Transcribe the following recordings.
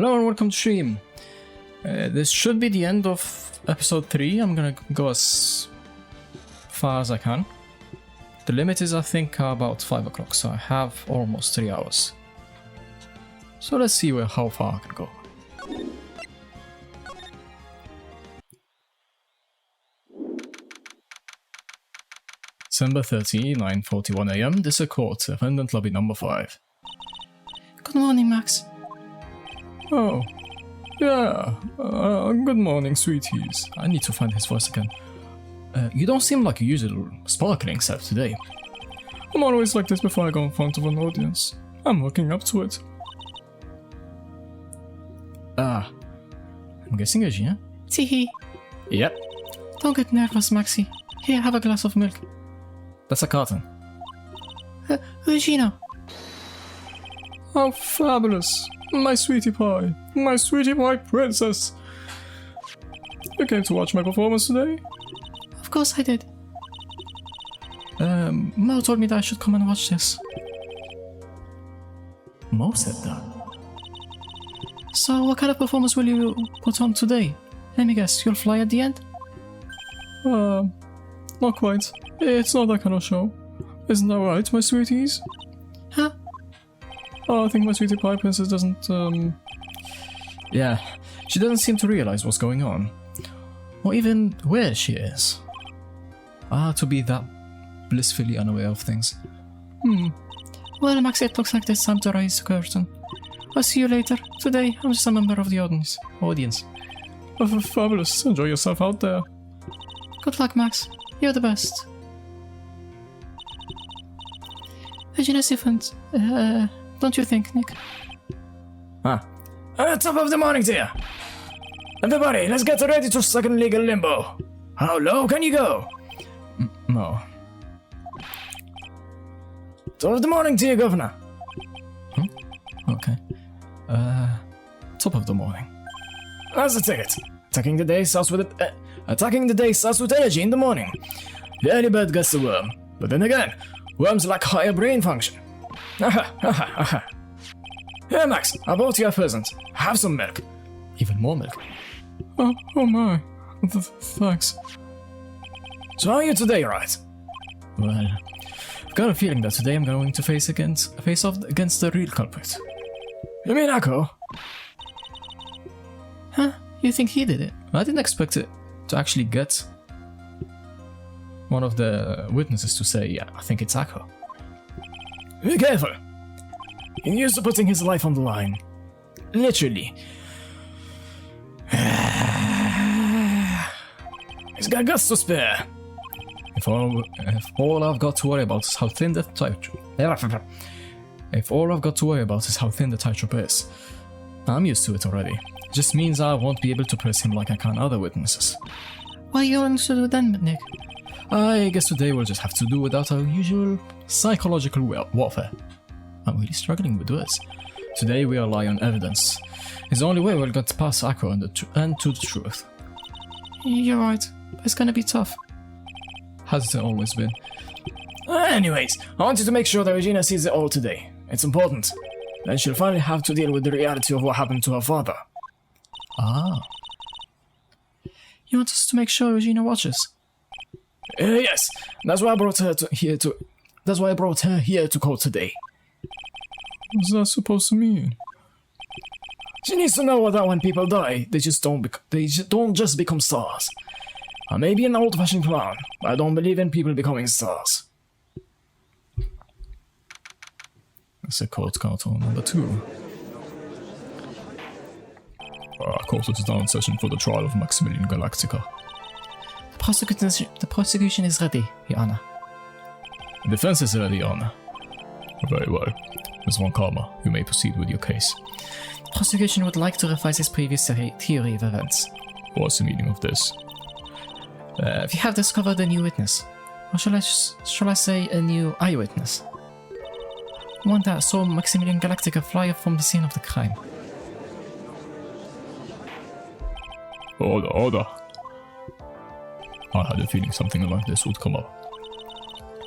Hello and welcome to stream. This should be the end of episode 3. I'm gonna go as far as I can. The limit is, I think, about 5 o'clock, so I have almost 3 hours. So let's see how far I can go. December 30, 9:41 AM. This is court, defendant lobby number 5. Good morning, Max. Oh, yeah. Good morning, sweeties. I need to find his voice again. You don't seem like your usual sparkling self today. I'm always like this before I go in front of an audience. I'm working up to it. I'm guessing Regina? Teehee. Yep. Don't get nervous, Maxie. Here, have a glass of milk. That's a carton. Regina. How fabulous. My sweetie pie. My sweetie pie princess. You came to watch my performance today? Of course I did. Mo told me that I should come and watch this. Mo said that. So what kind of performance will you put on today? Let me guess, you'll fly at the end? Not quite. It's not that kind of show. Isn't that right, my sweeties? Huh? Oh, I think my sweetie pie princess doesn't, yeah, she doesn't seem to realize what's going on. Or even where she is. To be that blissfully unaware of things. Well, Max, it looks like there's time to raise the curtain. I'll see you later. Today, I'm just a member of the audience. Fabulous. Enjoy yourself out there. Good luck, Max. You're the best. Regina's different. Don't you think, Nick? Top of the morning to you. Everybody, let's get ready to second legal limbo. How low can you go? No. Top of the morning to you, Governor. Okay. Top of the morning. That's the ticket. Attacking the day starts with energy in the morning. The early bird gets the worm. But then again, worms lack higher brain function. Here, Max, I bought you a present. Have some milk. Even more milk. Oh my. Thanks. So how are you today, right? Well, I've got a feeling that today I'm going to face off against the real culprit. You mean Akko? Huh? You think he did it? I didn't expect it to actually get one of the witnesses to say, yeah, I think it's Akko. Be careful. He's used to putting his life on the line. Literally. He's got guts to spare. If all I've got to worry about is how thin the tightrope. If all I've got to worry about is how thin the tightrope is, I'm used to it already. It just means I won't be able to press him like I can other witnesses. What are you going to do then, Nick? I guess today we'll just have to do without our usual psychological warfare. I'm really struggling with words. Today we rely on evidence. It's the only way we'll get past Akko and to the truth. You're right. It's gonna be tough. Has it always been? Anyways, I want you to make sure that Regina sees it all today. It's important. Then she'll finally have to deal with the reality of what happened to her father. You want us to make sure Regina watches? Yes, that's why I brought her here to court today. What's that supposed to mean? She needs to know that when people die, they just don't just become stars. I may be an old-fashioned clown, but I don't believe in people becoming stars. That's a court carton number 2. Court is down session for the trial of Maximilian Galactica. The prosecution is ready, Your Honor. The defense is ready, Your Honor. Very well. Ms. Von Karma, you may proceed with your case. The prosecution would like to revise its previous theory of events. What's the meaning of this? We have discovered a new witness. Or shall I say a new eyewitness? One that saw Maximilian Galactica fly from the scene of the crime. Order. I had a feeling something like this would come up.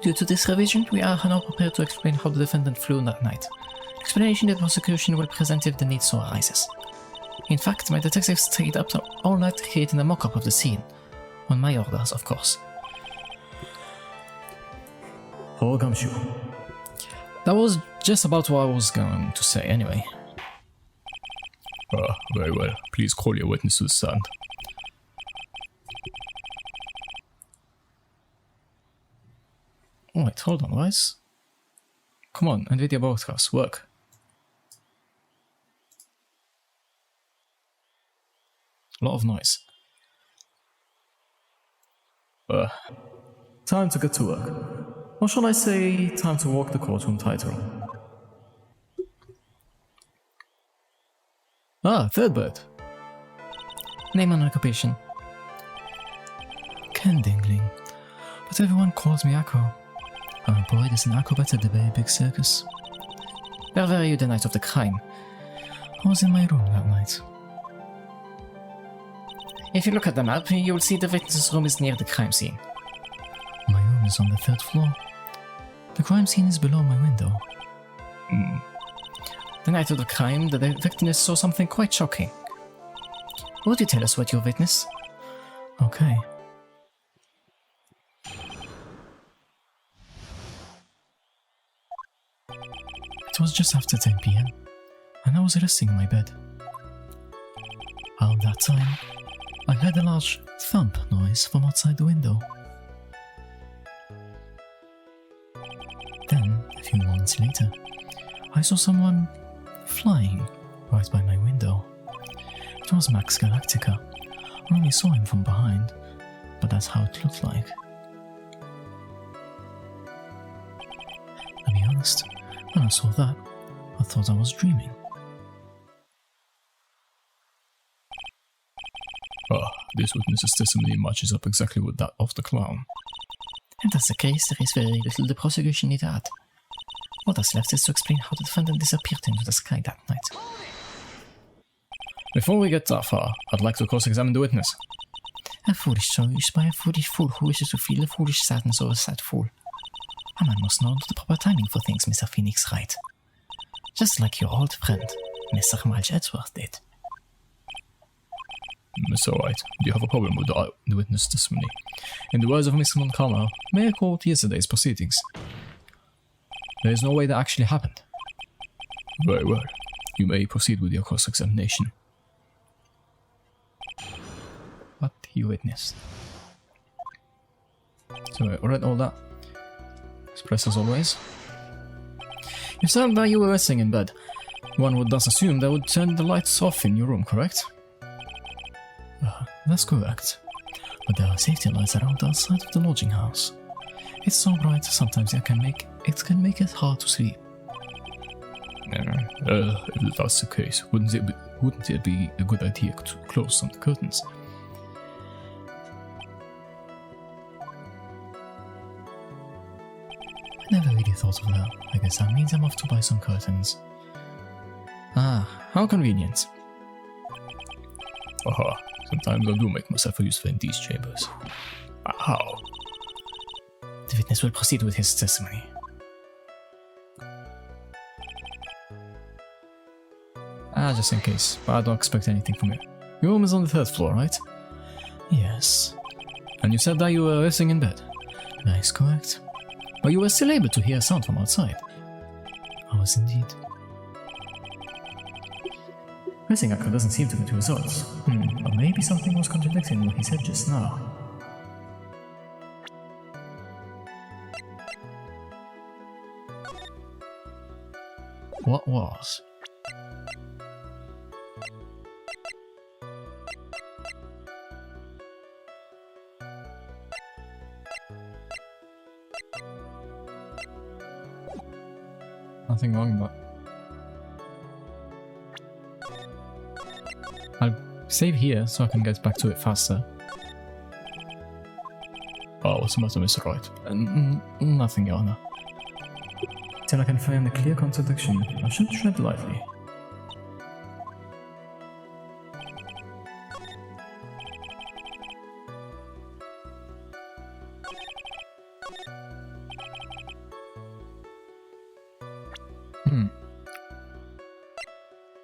Due to this revision, we are now prepared to explain how the defendant flew that night. Explanation the prosecution will present if the need so arises. In fact, my detectives stayed up all night creating a mock-up of the scene. On my orders, of course. How comes you? That was just about what I was going to say anyway. Very well. Please call your witness to the stand. Wait, hold on, guys. Come on, NVIDIA broadcast, work. A lot of noise. Time to get to work. Or shall I say, time to walk the courtroom tightrope. Ah, third bird. Name and occupation. Ken Dingling. But everyone calls me Akko. I'm employed as an acrobat at the very big circus. Where were you the night of the crime? I was in my room that night. If you look at the map, you will see the witness room is near the crime scene. My room is on the 3rd floor. The crime scene is below my window. The night of the crime, the witness saw something quite shocking. Would you tell us what you witnessed? Okay. It was just after 10 PM, and I was resting in my bed. Around that time, I heard a large thump noise from outside the window. Then, a few moments later, I saw someone flying right by my window. It was Max Galactica. I only saw him from behind, but that's how it looked like. To be honest, when I saw that, I thought I was dreaming. This witness's testimony matches up exactly with that of the clown. If that's the case, there is very little the prosecution need to add. What is left is to explain how the defendant disappeared into the sky that night. Before we get that far, I'd like to cross-examine the witness. A foolish choice by a foolish fool who wishes to feel the foolish sadness of a sad fool. A man must know the proper timing for things, Mr. Phoenix Wright. Just like your old friend, Mr. Miles Edgeworth did. Mr. Wright, do you have a problem with the witness testimony? In the words of Mr. Montcalm, may I quote yesterday's proceedings? There is no way that actually happened. Very well. You may proceed with your cross-examination. What he witnessed. So I read all that. Express as always. You said that you were resting in bed. One would thus assume they would turn the lights off in your room, correct? That's correct. But there are safety lights around outside of the lodging house. It's so bright sometimes it can make it hard to sleep. If that's the case, wouldn't it be a good idea to close some curtains? I never really thought of that. I guess that means I'm off to buy some curtains. Ah, how convenient. Aha, sometimes I do make myself useful in these chambers. How? The witness will proceed with his testimony. Just in case, but I don't expect anything from you. Your room is on the 3rd floor, right? Yes. And you said that you were resting in bed. That is correct. But you were still able to hear a sound from outside. I was indeed. Missing Akko doesn't seem to be the results. But maybe something was contradicting what he said just now. What was? Nothing wrong, but I'll save here so I can get back to it faster. What's the matter, Mr. Wright? Nothing, Your Honor. Till I can find a clear contradiction, I should tread lightly.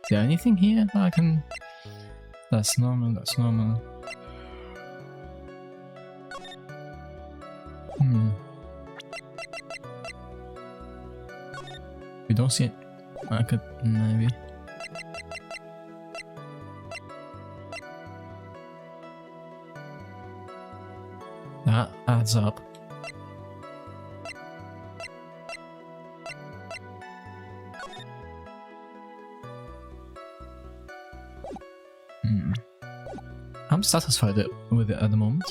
Is there anything here that I can That's normal, that's normal. We don't see it. I could maybe. That adds up. I'm satisfied with it at the moment.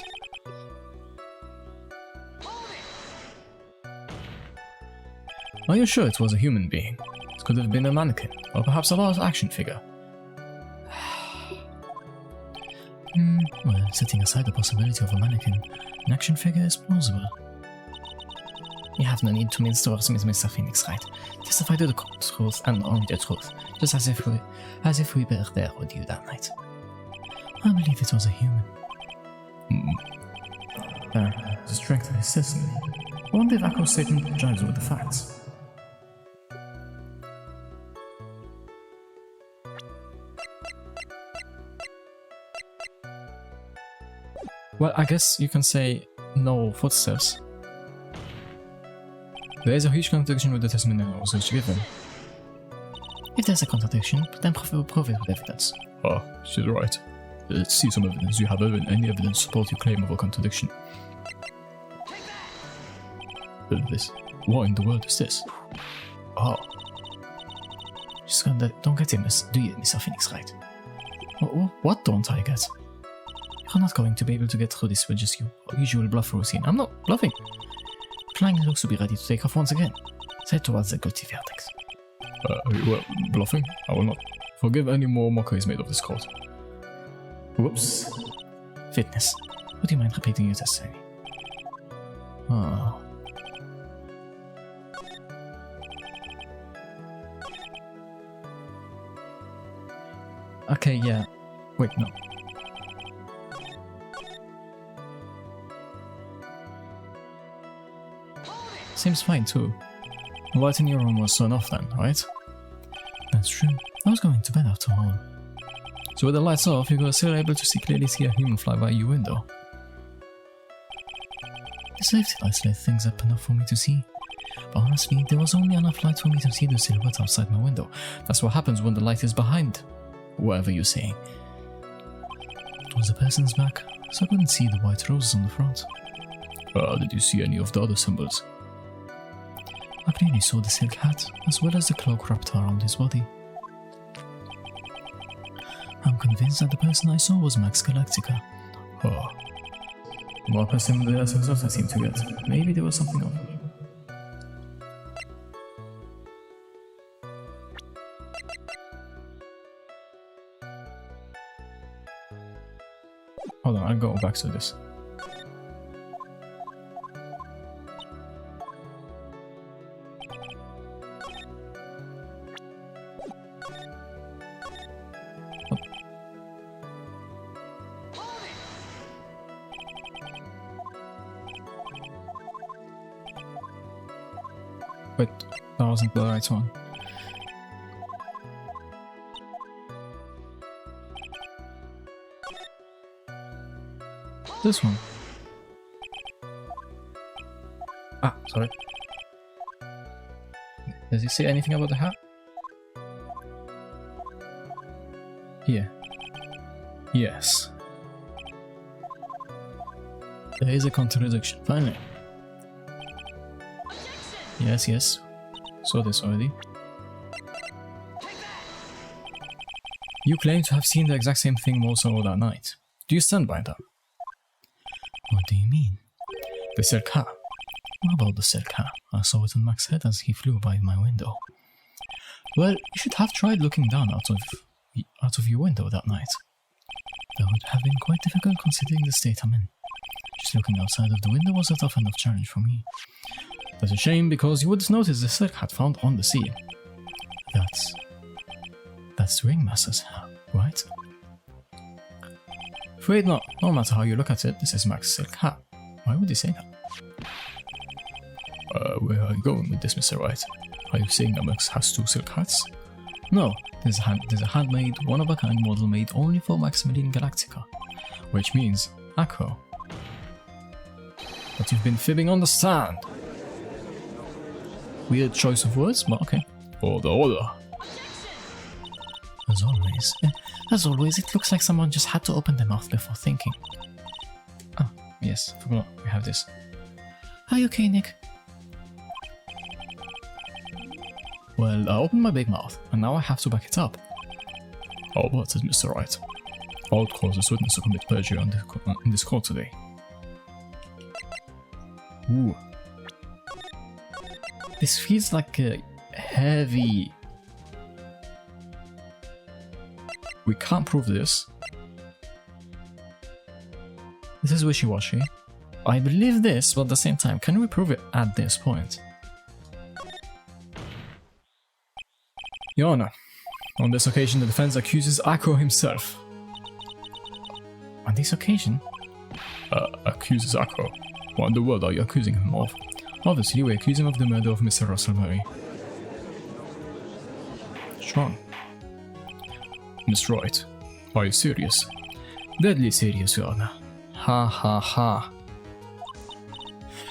Are you sure it was a human being? It could have been a mannequin, or perhaps a large action figure. Well, setting aside the possibility of a mannequin, an action figure is plausible. You have no need to mince words, Mr. Phoenix, right? Testify to the truth and only the truth, just as if we were there with you that night. I believe it was a human. The strength of his testimony. I wonder if Akko's statement jives with the facts. Well, I guess you can say no footsteps. There is a huge contradiction with the testimony I was given. If there's a contradiction, then prove it with evidence. Oh, she's right. Let's see some evidence. Do you have any evidence to support your claim of a contradiction? This. What in the world is this? Oh. Just don't get him, do you, Mr. Phoenix, right? What don't I get? You're not going to be able to get through this with just your usual bluff routine. I'm not bluffing. Flying looks to be ready to take off once again. Head towards the guilty vertex. Well, bluffing? I will not forgive any more mockeries made of this court. Whoops. Fitness. Would you mind repeating your testimony? Oh. Okay, yeah. Wait, no. Seems fine too. The light in your room was turned off then, right? That's true. I was going to bed after all. So with the lights off, you were still able to clearly see a human fly by your window. The safety lights lit things up enough for me to see. But honestly, there was only enough light for me to see the silhouette outside my window. That's what happens when the light is behind whatever you're saying. It was a person's back, so I couldn't see the white roses on the front. Did you see any of the other symbols? I clearly saw the silk hat, as well as the cloak wrapped around his body. I'm convinced that the person I saw was Max Galactica. Oh. More person than the results I seem to get. Maybe there was something else. Hold on, I'll go back to this. Wait, that wasn't the right one. This one. Ah, sorry. Does he say anything about the hat? Here. Yes. There is a contradiction, finally. Yes. Saw this already. You claim to have seen the exact same thing also that night. Do you stand by that? What do you mean? The silk hat. What about the silk hat? I saw it on Max's head as he flew by my window. Well, you should have tried looking down out of your window that night. That would have been quite difficult considering the state I'm in. Just looking outside of the window was a tough enough challenge for me. That's a shame, because you would notice the silk hat found on the sea. That's the ringmaster's hat, right? Afraid not. No matter how you look at it, this is Max's silk hat. Why would he say that? Where are you going with this, Mr. Wright? Are you saying that Max has two silk hats? No, There's a handmade, one-of-a-kind model made only for Maximilian Galactica, which means Akko. But you've been fibbing on the stand. Weird choice of words, but okay. Order. As always, it looks like someone just had to open their mouth before thinking. Ah, yes, forgot we have this. Are you okay, Nick? Well, I opened my big mouth, and now I have to back it up. Oh, what says Mr. Wright? I'll cause this witness to commit perjury in this court today. Ooh. This feels like a heavy... We can't prove this. This is wishy-washy. I believe this, but at the same time, can we prove it at this point? Your Honor, on this occasion the defense accuses Akko himself. On this occasion? Accuses Akko. What in the world are you accusing him of? Obviously, we accuse him of the murder of Mr. Russell Murray. Strong. Miss Wright, are you serious? Deadly serious, Your Honor. Ha ha ha.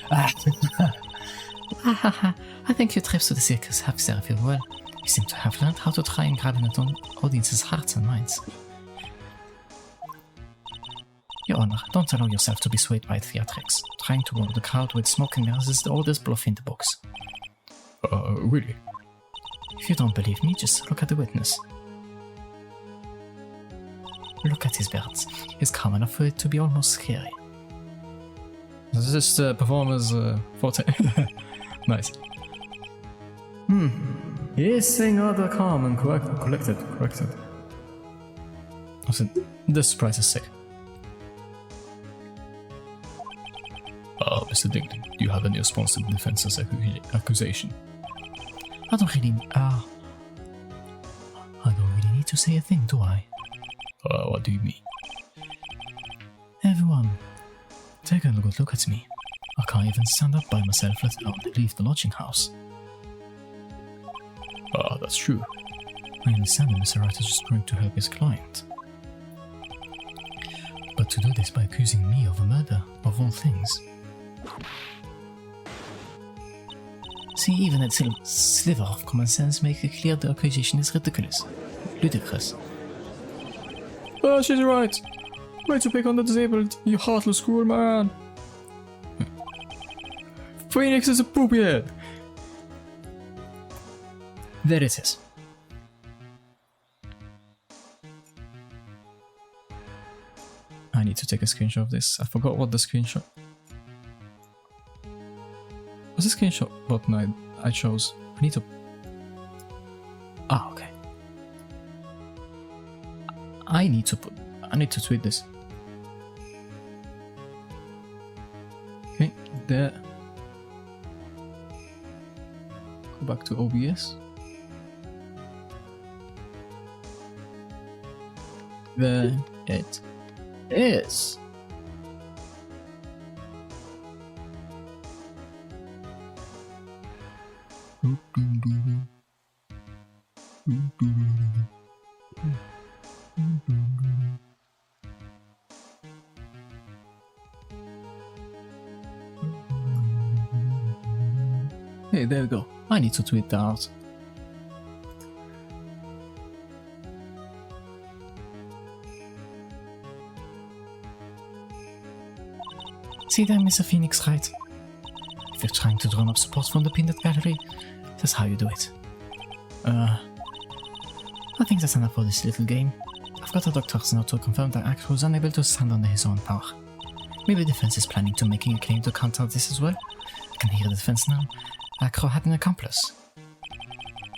I think your trips to the circus have served you well. You seem to have learned how to try and grab an audience's hearts and minds. Your Honor, don't allow yourself to be swayed by theatrics. Trying to warm the crowd with smoke and mirrors is the oldest bluff in the books. Really? If you don't believe me, just look at the witness. Look at his birds. He's calm enough for it to be almost scary. Is this performer's forte? Nice. He is saying rather calm and collected. I said, this surprise is sick. Mr. Dingley, do you have any response to the defense's accusation? I don't really need to say a thing, do I? What do you mean? Everyone, take a good look at me. I can't even stand up by myself, let alone leave the lodging house. That's true. I understand that Mr. Wright is just trying to help his client. But to do this by accusing me of a murder, of all things. See, even a little sliver of common sense makes it clear the accusation is ridiculous. Ludicrous. Oh, she's right. Way to pick on the disabled, you heartless cruel man. Phoenix is a poopy head. There it is. I need to take a screenshot of this. I forgot what the screenshot... What's the screenshot button I chose? I need to... Ah, okay. I need to tweet this. Okay, there. Go back to OBS. There it is. Hey, there we go. I need to tweet that out. See there, Mr. Phoenix, right? If you're trying to drum up support from the peanut gallery, that's how you do it. I think that's enough for this little game. I've got a doctor's note to confirm that Akko was unable to stand under his own power. Maybe the defense is planning to making a claim to counter this as well. I can hear the defense now. Akko had an accomplice.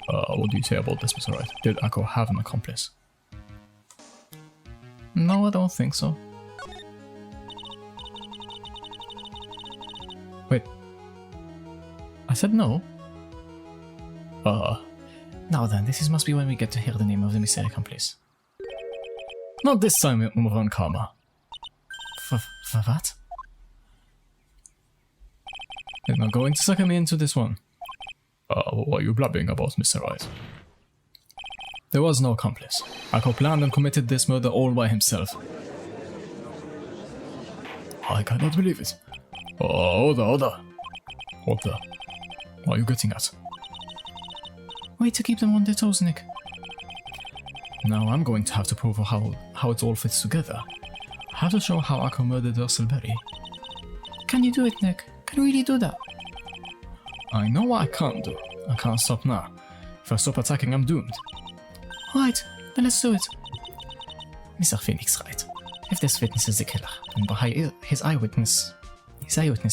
What do you say about this, Mr. Wright? Did Akko have an accomplice? No, I don't think so. Wait. I said no? Now then, this must be when we get to hear the name of the missing accomplice. Not this time, Umran Karma. For what? You're not going to sucker me into this one. What are you blabbing about, Mr. Wright? There was no accomplice. Ako planned and committed this murder all by himself. I cannot believe it. Oda. What are you getting at? Way to keep them on their toes, Nick. Now I'm going to have to prove how it all fits together. I have to show how Ako murdered Russellberry. Can you do it, Nick? Can you really do that? I know what I can't do. I can't stop now. If I stop attacking, I'm doomed. Alright, then let's do it. Mr. Phoenix, right? If this witness is the killer, then behind his eyewitness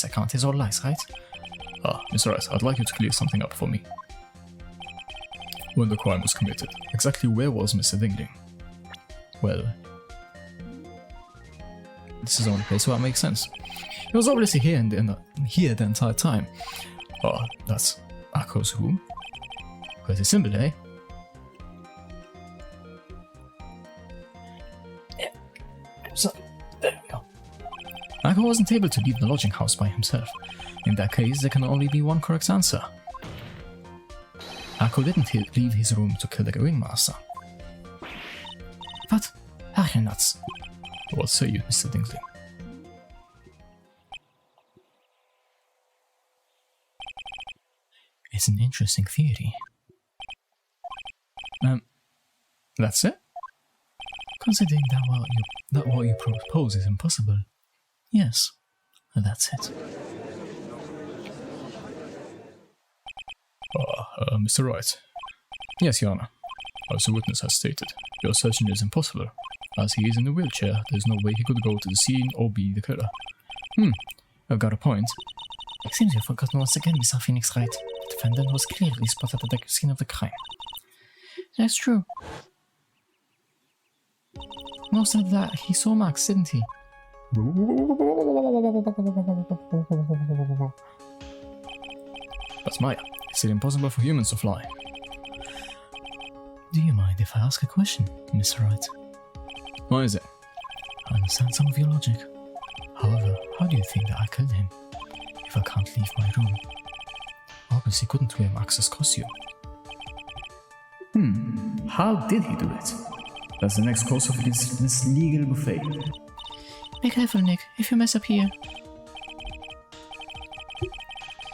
account is all lies, right? Mr. Wright, I'd like you to clear something up for me. When the crime was committed, exactly where was Mr. Dingling? Well, this is the only place where it makes sense. He was obviously here the entire time. That's Ako's room? Quite a symbol, eh? So, there we go. Ako wasn't able to leave the lodging house by himself. In that case, there can only be one correct answer. Ako didn't leave his room to kill the ringmaster. What? Are you nuts? What say you, Mr. Dingling? It's an interesting theory. That's it? Considering that what you propose is impossible. Yes, that's it. Mr. Wright. Yes, Your Honor. As the witness has stated, your assertion is impossible. As he is in a wheelchair, there's no way he could go to the scene or be the killer. I've got a point. It seems you've forgotten once again, Mr. Phoenix, right? The defendant was clearly spotted at the scene of the crime. That's true. Most of that, he saw Max, didn't he? That's Maya. Is it impossible for humans to fly? Do you mind if I ask a question, Mr. Wright? Why is it? I understand some of your logic. However, how do you think that I killed him? If I can't leave my room? Obviously couldn't wear Max's costume. How did he do it? That's the next course of this legal buffet. Be careful, Nick, if you mess up here.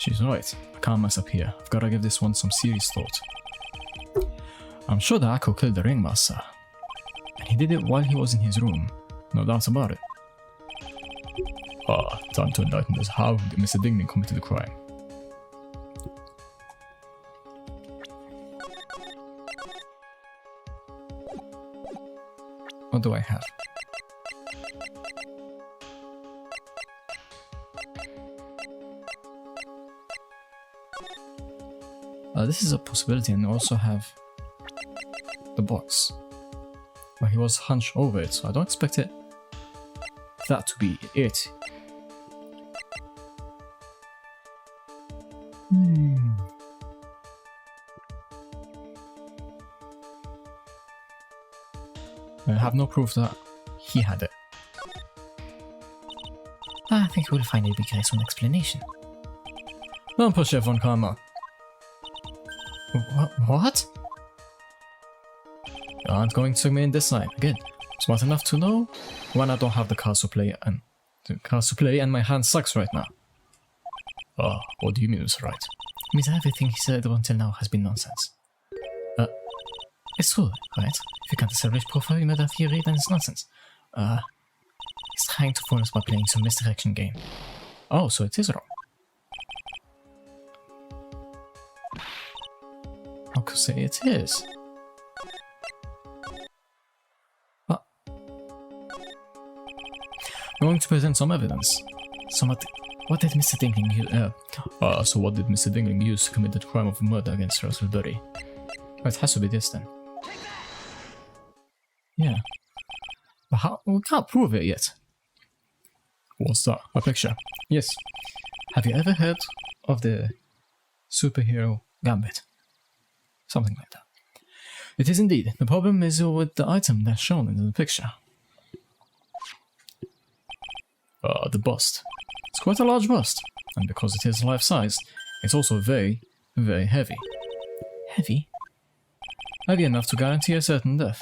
She's right. I can't mess up here. I've gotta give this one some serious thought. I'm sure that Ako killed the ringmaster. And he did it while he was in his room. No doubt about it. Time to enlighten us how Mr. Dingling committed the crime. What do I have? This is a possibility, and I also have the box where he was hunched over it, so I don't expect that to be it. I have no proof that he had it. I think we'll finally be getting some explanation. Don't push it, Von Karma. What? You aren't going to me in this time. Again, smart enough to know when I don't have the cards to play and my hand sucks right now. What do you mean, Mr. Wright? Means everything he said until now has been nonsense. It's true, right? If you can't establish proof of murder theory, then it's nonsense. He's trying to fool us by playing some misdirection game. Oh, so it is wrong. How could say it is? What? I'm going to present some evidence. What did Mr. Dingling use? So what did Mr. Dingling use to commit the crime of murder against Russellberry? It has to be this then. Yeah. But how? We can't prove it yet. What's that? A picture? Yes. Have you ever heard of the superhero gambit? Something like that. It is indeed. The problem is with the item that's shown in the picture. The bust. It's quite a large bust, and because it is life-size, it's also very, very heavy. Heavy? Heavy enough to guarantee a certain death,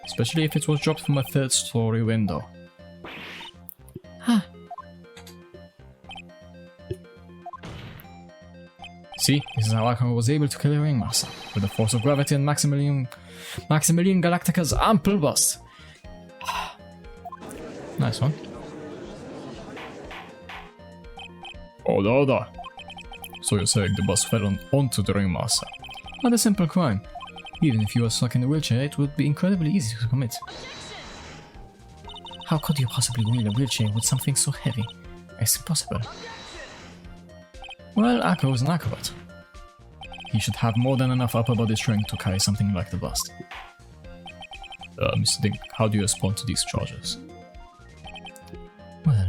especially if it was dropped from a third-story window. Huh. See, this is how Akko was able to kill a ringmaster, with the force of gravity and Maximilian Galactica's ample bust. Nice one. Order. So you're saying the bus fell onto the ringmaster? Not a simple crime. Even if you were stuck in a wheelchair, it would be incredibly easy to commit. How could you possibly wheel a wheelchair with something so heavy? It's impossible. Well, Akko is an acrobat. He should have more than enough upper body strength to carry something like the bust. Mr. Dink, how do you respond to these charges? Well...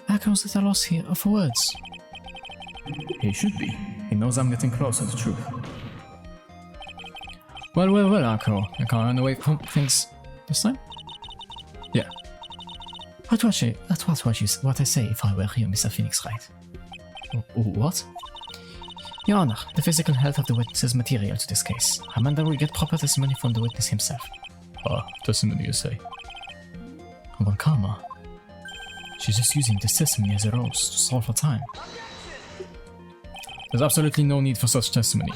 Akko's at a loss here for words. He should be. He knows I'm getting closer to truth. Well, Akko. You can't run away from things this time? Yeah. What I say if I were you, Mr. Phoenix, right? What? Your Honor, the physical health of the witness is material to this case. Amanda will get proper testimony from the witness himself. Testimony, you say? Well, Karma. She's just using this testimony as a rose to solve her time. There's absolutely no need for such testimony.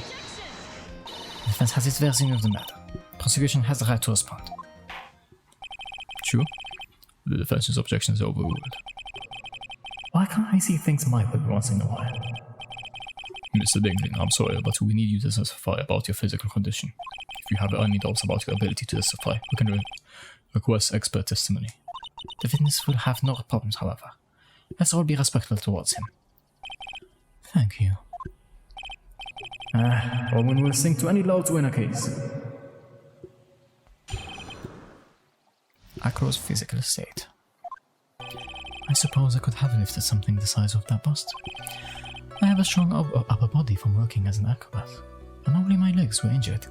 The defense has its version of the matter. Prosecution has the right to respond. True. The defense's objection is overruled. Why can't I see things my way once in a while? Mr. Dinglin, I'm sorry, but we need you to testify about your physical condition. If you have any doubts about your ability to testify, we can request expert testimony. The witness will have no problems, however. Let's all be respectful towards him. Thank you. Owen will sing to any law to win a case. Akko's physical state. I suppose I could have lifted something the size of that bust. I have a strong upper body from working as an acrobat, and only my legs were injured,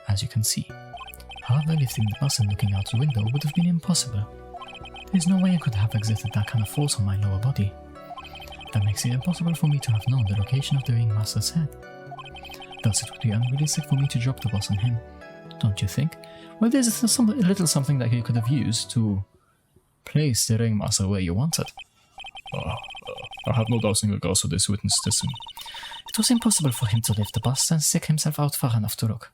as you can see. However, lifting the bust and looking out the window would have been impossible. There's no way I could have exerted that kind of force on my lower body. That makes it impossible for me to have known the location of the ringmaster's head. Thus it would be unrealistic for me to drop the bust on him, don't you think? Well, there's a little something that you could have used to place the ringmaster where you wanted. I have no doubts in regards to this witness testimony. It was impossible for him to lift the bust and stick himself out far enough to look.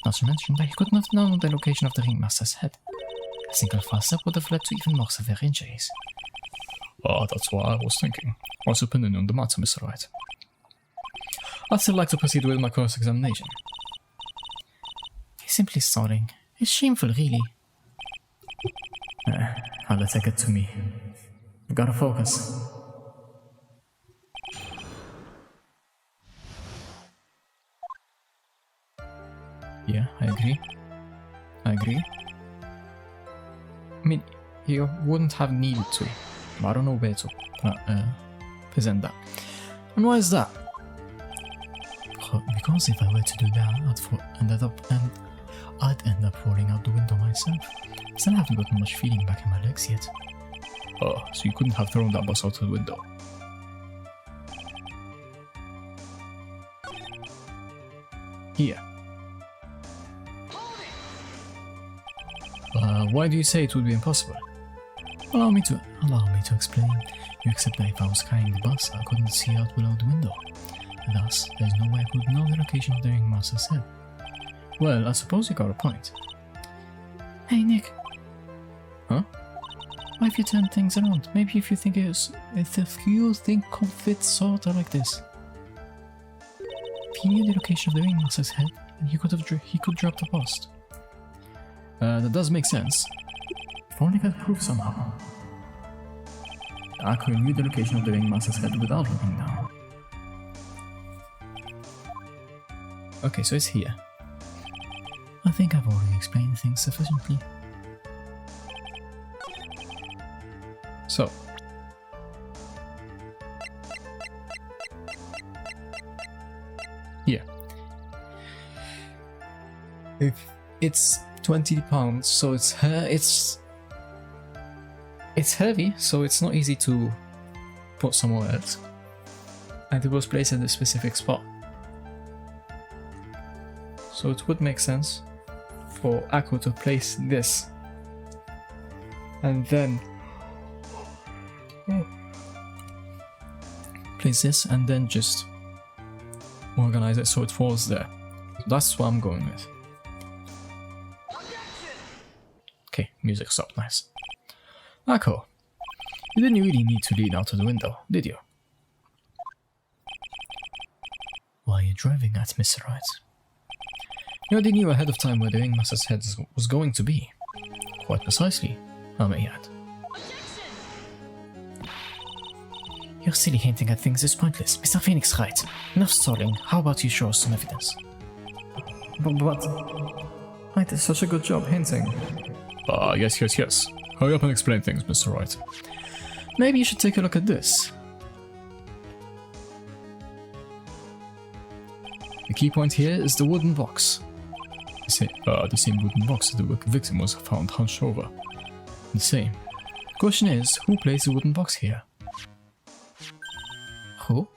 Not to mention that he could not have known the location of the ringmaster's head. A single false step would have led to even more severe injuries. That's what I was thinking. What's your opinion on the matter, Mr. Wright? I'd still like to proceed with my cross-examination. He's simply stalling. It's shameful, really. I'll take it to me. You gotta focus. Yeah, I agree. I mean, he wouldn't have needed to. I don't know where to present that. And why is that? Because if I were to do that, I'd end up falling out the window myself. I still haven't gotten much feeling back in my legs yet. So you couldn't have thrown that bus out the window? Here. Why do you say it would be impossible? Allow me to explain. You accept that if I was carrying the bus, I couldn't see out below the window. Thus, there's no way I could know the location of the ringmaster's head. Well, I suppose you got a point. Hey, Nick. Huh? Why if you turn things around? Maybe if you think of it sort of like this. If he knew the location of the ringmaster's head, then he could drop the bust. That does make sense. If only I could prove somehow. Akko knew the location of the ringmaster's head without looking down. Okay, so it's here. I think I've already explained things sufficiently. So. Here. If it's 20 pounds, so it's heavy, so it's not easy to put somewhere else. And it was placed in a specific spot. So it would make sense for Akko to place this. And then place this and then just organize it so it falls there. That's what I'm going with. Okay, music stopped, nice. Akko, you didn't really need to lean out of the window, did you? Why are you driving at, Mr. Wright? You already knew ahead of time where the ringmaster's head was going to be. Quite precisely, I may add. Your silly hinting at things is pointless. Mr. Phoenix Wright. Enough stalling. How about you show us some evidence? But I did such a good job hinting. Yes. Hurry up and explain things, Mr. Wright. Maybe you should take a look at this. The key point here is the wooden box. The same wooden box that the victim was found hunched over. The same. The question is, who placed the wooden box here? Who?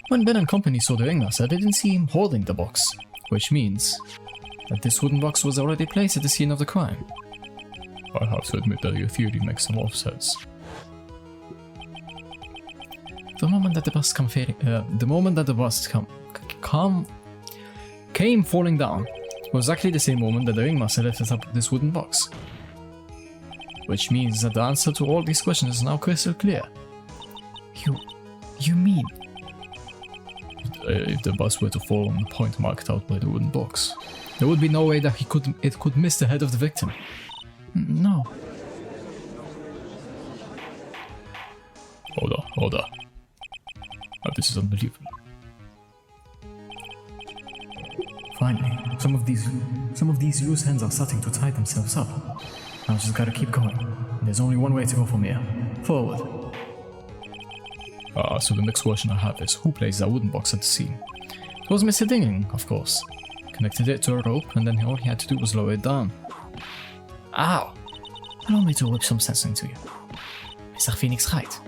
When Ben and company saw the ringmaster, they didn't see him holding the box, which means that this wooden box was already placed at the scene of the crime. I have to admit that your theory makes a lot of sense. The moment that the bus came falling down was exactly the same moment that the ringmaster lifted up this wooden box. Which means that the answer to all these questions is now crystal clear. You mean? If the bus were to fall on the point marked out by the wooden box, there would be no way that it could miss the head of the victim. No. Hold on. This is unbelievable. Finally, some of these loose ends are starting to tie themselves up. Now just gotta keep going. There's only one way to go from here. Forward. So the next question I have is, who placed that wooden box at the scene? It was Mr. Dingling, of course. Connected it to a rope, and then all he had to do was lower it down. Ow! Allow me to whip some sense into you. Mr. Phoenix Wright.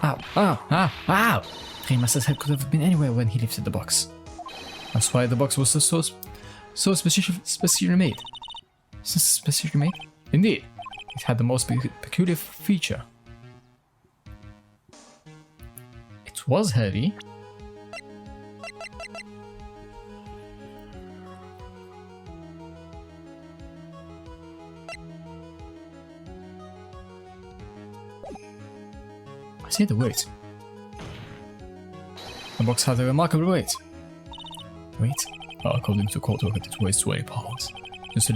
Ow! Ringmaster's head could have been anywhere when he lifted the box. That's why the box was so specially made. Specially made? Indeed. It had the most peculiar feature. It was heavy. I see the weight. The box had a remarkable weight. Wait. According to court record, it weighs 20 pounds. Just to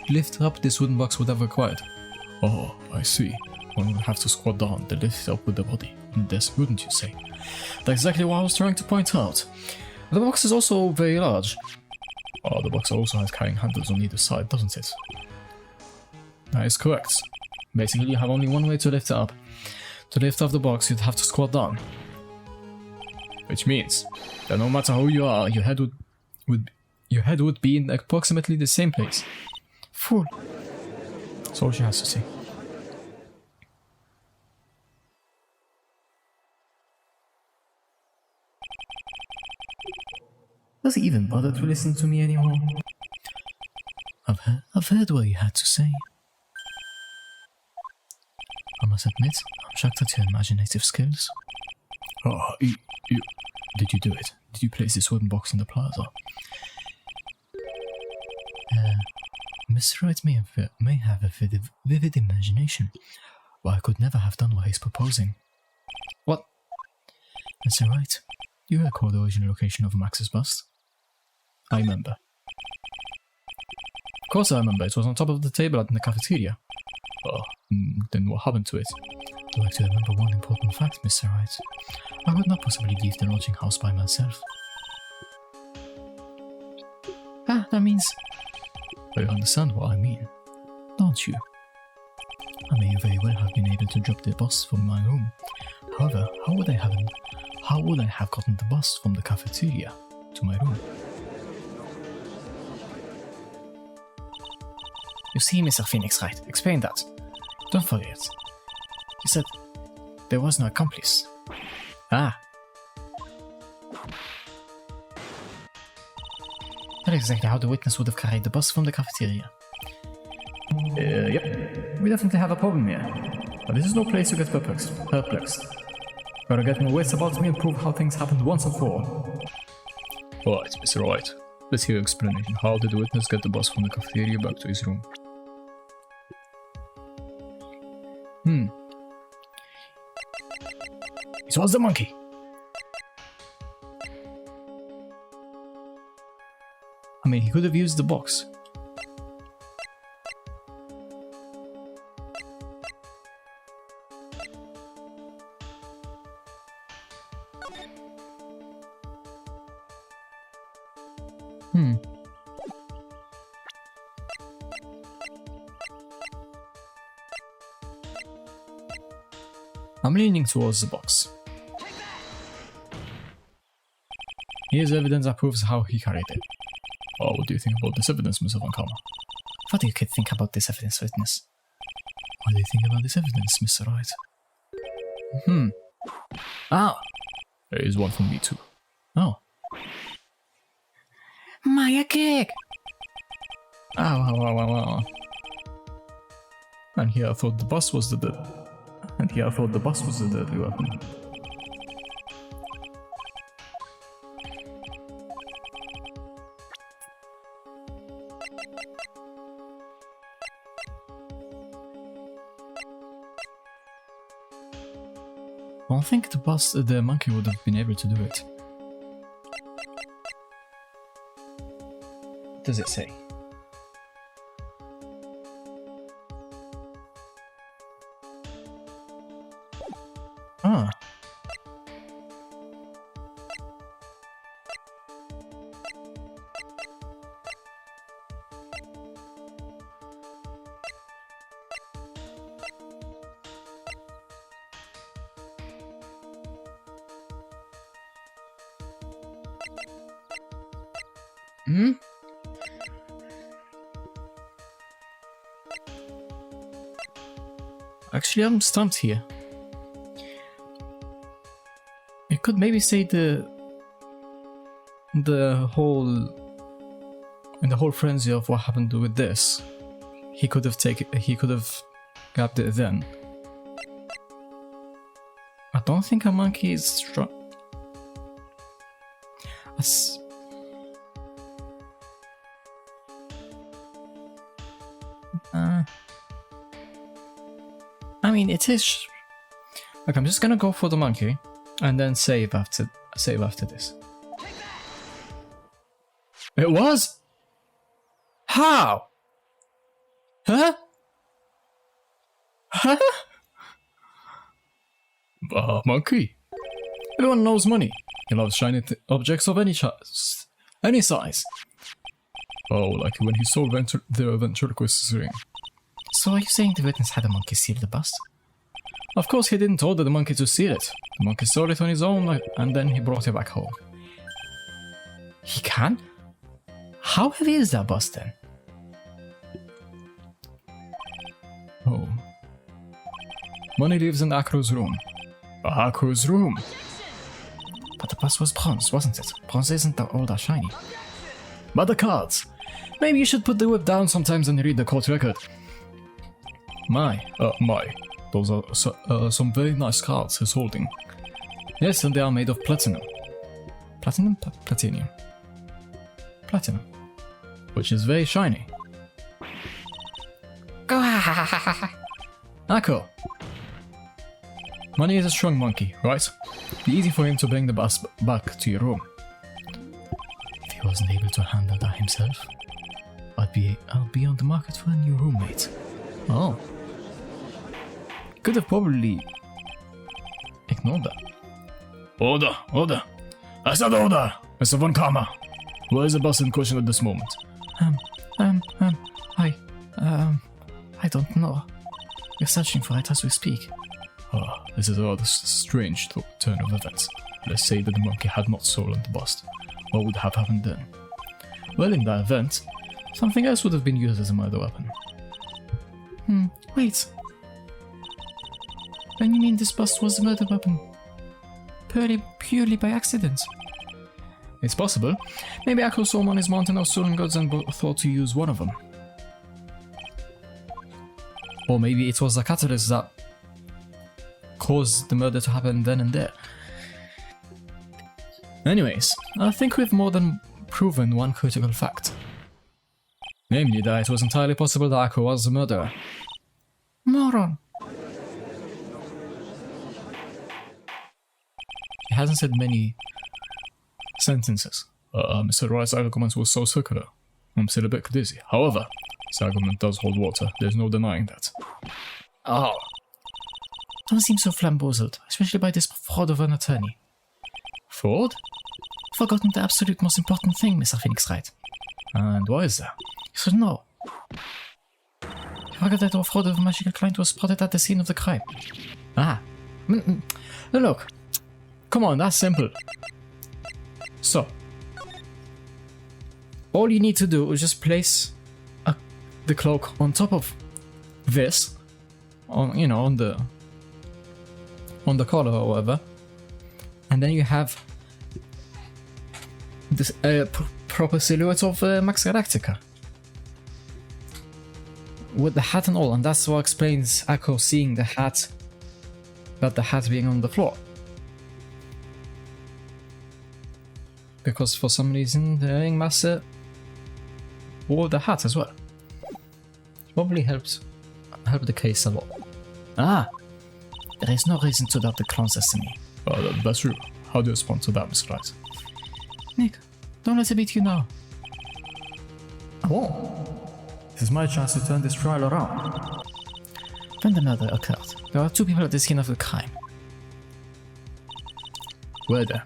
lift up this wooden box would have required. Oh, I see. One would have to squat down to lift it up with the body. This wouldn't you say? That's exactly what I was trying to point out. The box is also very large. The box also has carrying handles on either side, doesn't it? That is correct. Basically, you have only one way to lift it up. To lift up the box, you'd have to squat down. Which means that no matter who you are, your head would be in approximately the same place. Fool. That's all she has to say. Does he even bother to listen to me anymore? I've heard what you had to say. I must admit, I'm shocked at your imaginative skills. Did you do it? Did you place this wooden box in the plaza? Mr. Wright may have a vivid imagination, but I could never have done what he's proposing. What? Mr. Wright, do you recall the original location of Max's bust? I remember. Of course I remember. It was on top of the table in the cafeteria. Then what happened to it? I'd like to remember one important fact, Mr. Wright. I would not possibly leave the lodging house by myself. That means... You understand what I mean, don't you? I may very well have been able to drop the bus from my room. However, how would I have gotten the bus from the cafeteria to my room? You see, Mr. Phoenix Wright, explain that. Don't forget. You said there was no accomplice. that exactly how the witness would have carried the bus from the cafeteria? Yep. We definitely have a problem here. But this is no place to get perplexed. Gotta get my wits about me and prove how things happened once and for all. Alright, Mr. White. Let's hear your explanation. How did the witness get the bus from the cafeteria back to his room? It was the monkey. I mean, he could have used the box. I'm leaning towards the box. Here's evidence that proves how he carried it. Oh, what do you think about this evidence, Mr. Von Karma? What do you kid think about this evidence, witness? What do you think about this evidence, Mr. Wright? Ah! There is one for me too. Oh. Maya cake! Ow. And here I thought the bus was the deadly weapon. I don't think the monkey would have been able to do it. What does it say? Ah. Actually, I'm stumped here. You could maybe say the whole frenzy of what happened with this. He could have grabbed it then. I don't think a monkey is strong. I mean, it is. Look, I'm just gonna go for the monkey, and then save after this. It was? How? Huh? Huh? Monkey. Everyone knows money. He loves shiny objects of any size. Oh, like when he stole the ventriloquist's ring. So are you saying the witness had a monkey steal the bus? Of course he didn't order the monkey to steal it. The monkey stole it on his own and then he brought it back home. He can? How heavy is that bus then? Oh. Money lives in Akru's room. Akru's room? But the bus was bronze, wasn't it? Bronze isn't all that shiny. But the cards. Maybe you should put the whip down sometimes and read the court record. My. Those are some very nice cards he's holding. Yes, and they are made of platinum. Platinum? Platinum. Platinum. Which is very shiny. Go Akko. Money is a strong monkey, right? Be easy for him to bring the bus back to your room. If he wasn't able to handle that himself, I'll be on the market for a new roommate. Oh. Could have probably ignored that. Order. I said order, Mr. Von Karma. Where is the bus in question at this moment? I don't know. We're searching for it as we speak. Ah, this is a rather strange turn of events. Let's say that the monkey had not stolen the bust. What would have happened then? Well, in that event, something else would have been used as a murder weapon. Wait. Then you mean this bust was a murder weapon? Purely by accident? It's possible. Maybe Akko saw him on his mountain of stolen goods and thought to use one of them. Or maybe it was the catalyst that caused the murder to happen then and there. Anyways, I think we've more than proven one critical fact. Namely, that it was entirely possible that Akko was the murderer. Moron! He hasn't said many sentences. Mr. Wright's argument was so circular. I'm still a bit dizzy. However, his argument does hold water. There's no denying that. Oh. Don't seem so flamboozled, especially by this fraud of an attorney. Fraud? Forgotten the absolute most important thing, Mr. Phoenix Wright. And why is that? You should know. You forgot that our fraud of a magical client was spotted at the scene of the crime. Ah. Look. Come on, that's simple. So, all you need to do is just place the cloak on top of this, on the collar or whatever, and then you have this proper silhouette of Max Galactica with the hat and all, and that's what explains Akko seeing the hat, but the hat being on the floor. Because for some reason the ringmaster wore the hat as well. Probably helped the case a lot. Ah! There is no reason to doubt the clown's destiny. That's true. How do you respond to that, Mr. Wright? Nick, don't let it beat you now. I won't. This is my chance to turn this trial around. When the murder occurred, there are 2 people at the scene of the crime. Were there?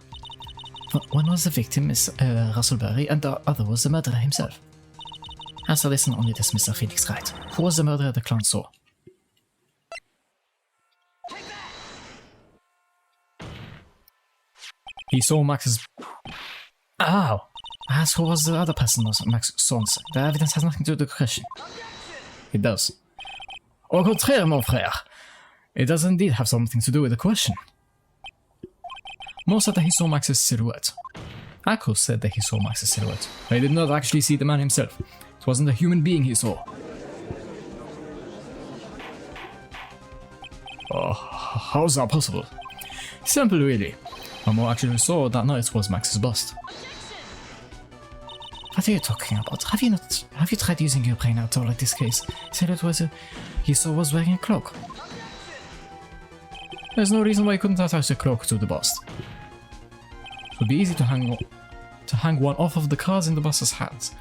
One was the victim, Miss Russellberry, and the other was the murderer himself. Answer this and only this, Mr. Phoenix Wright. Who was the murderer the clown saw? He saw Max's... Ow! As who was the other person Max saw? The evidence has nothing to do with the question. It does. Au contraire, mon frère. It does indeed have something to do with the question. Mo said that he saw Max's silhouette. Akko said that he saw Max's silhouette. But he did not actually see the man himself. It wasn't a human being he saw. How's that possible? Simple, really. What Mo actually saw that night was Max's bust. What are you talking about? Have you tried using your brain at all in this case? Said it was he saw was wearing a cloak. There's no reason why you couldn't attach the cloak to the bust. It would be easy to hang one off of the cards in the bust's hands.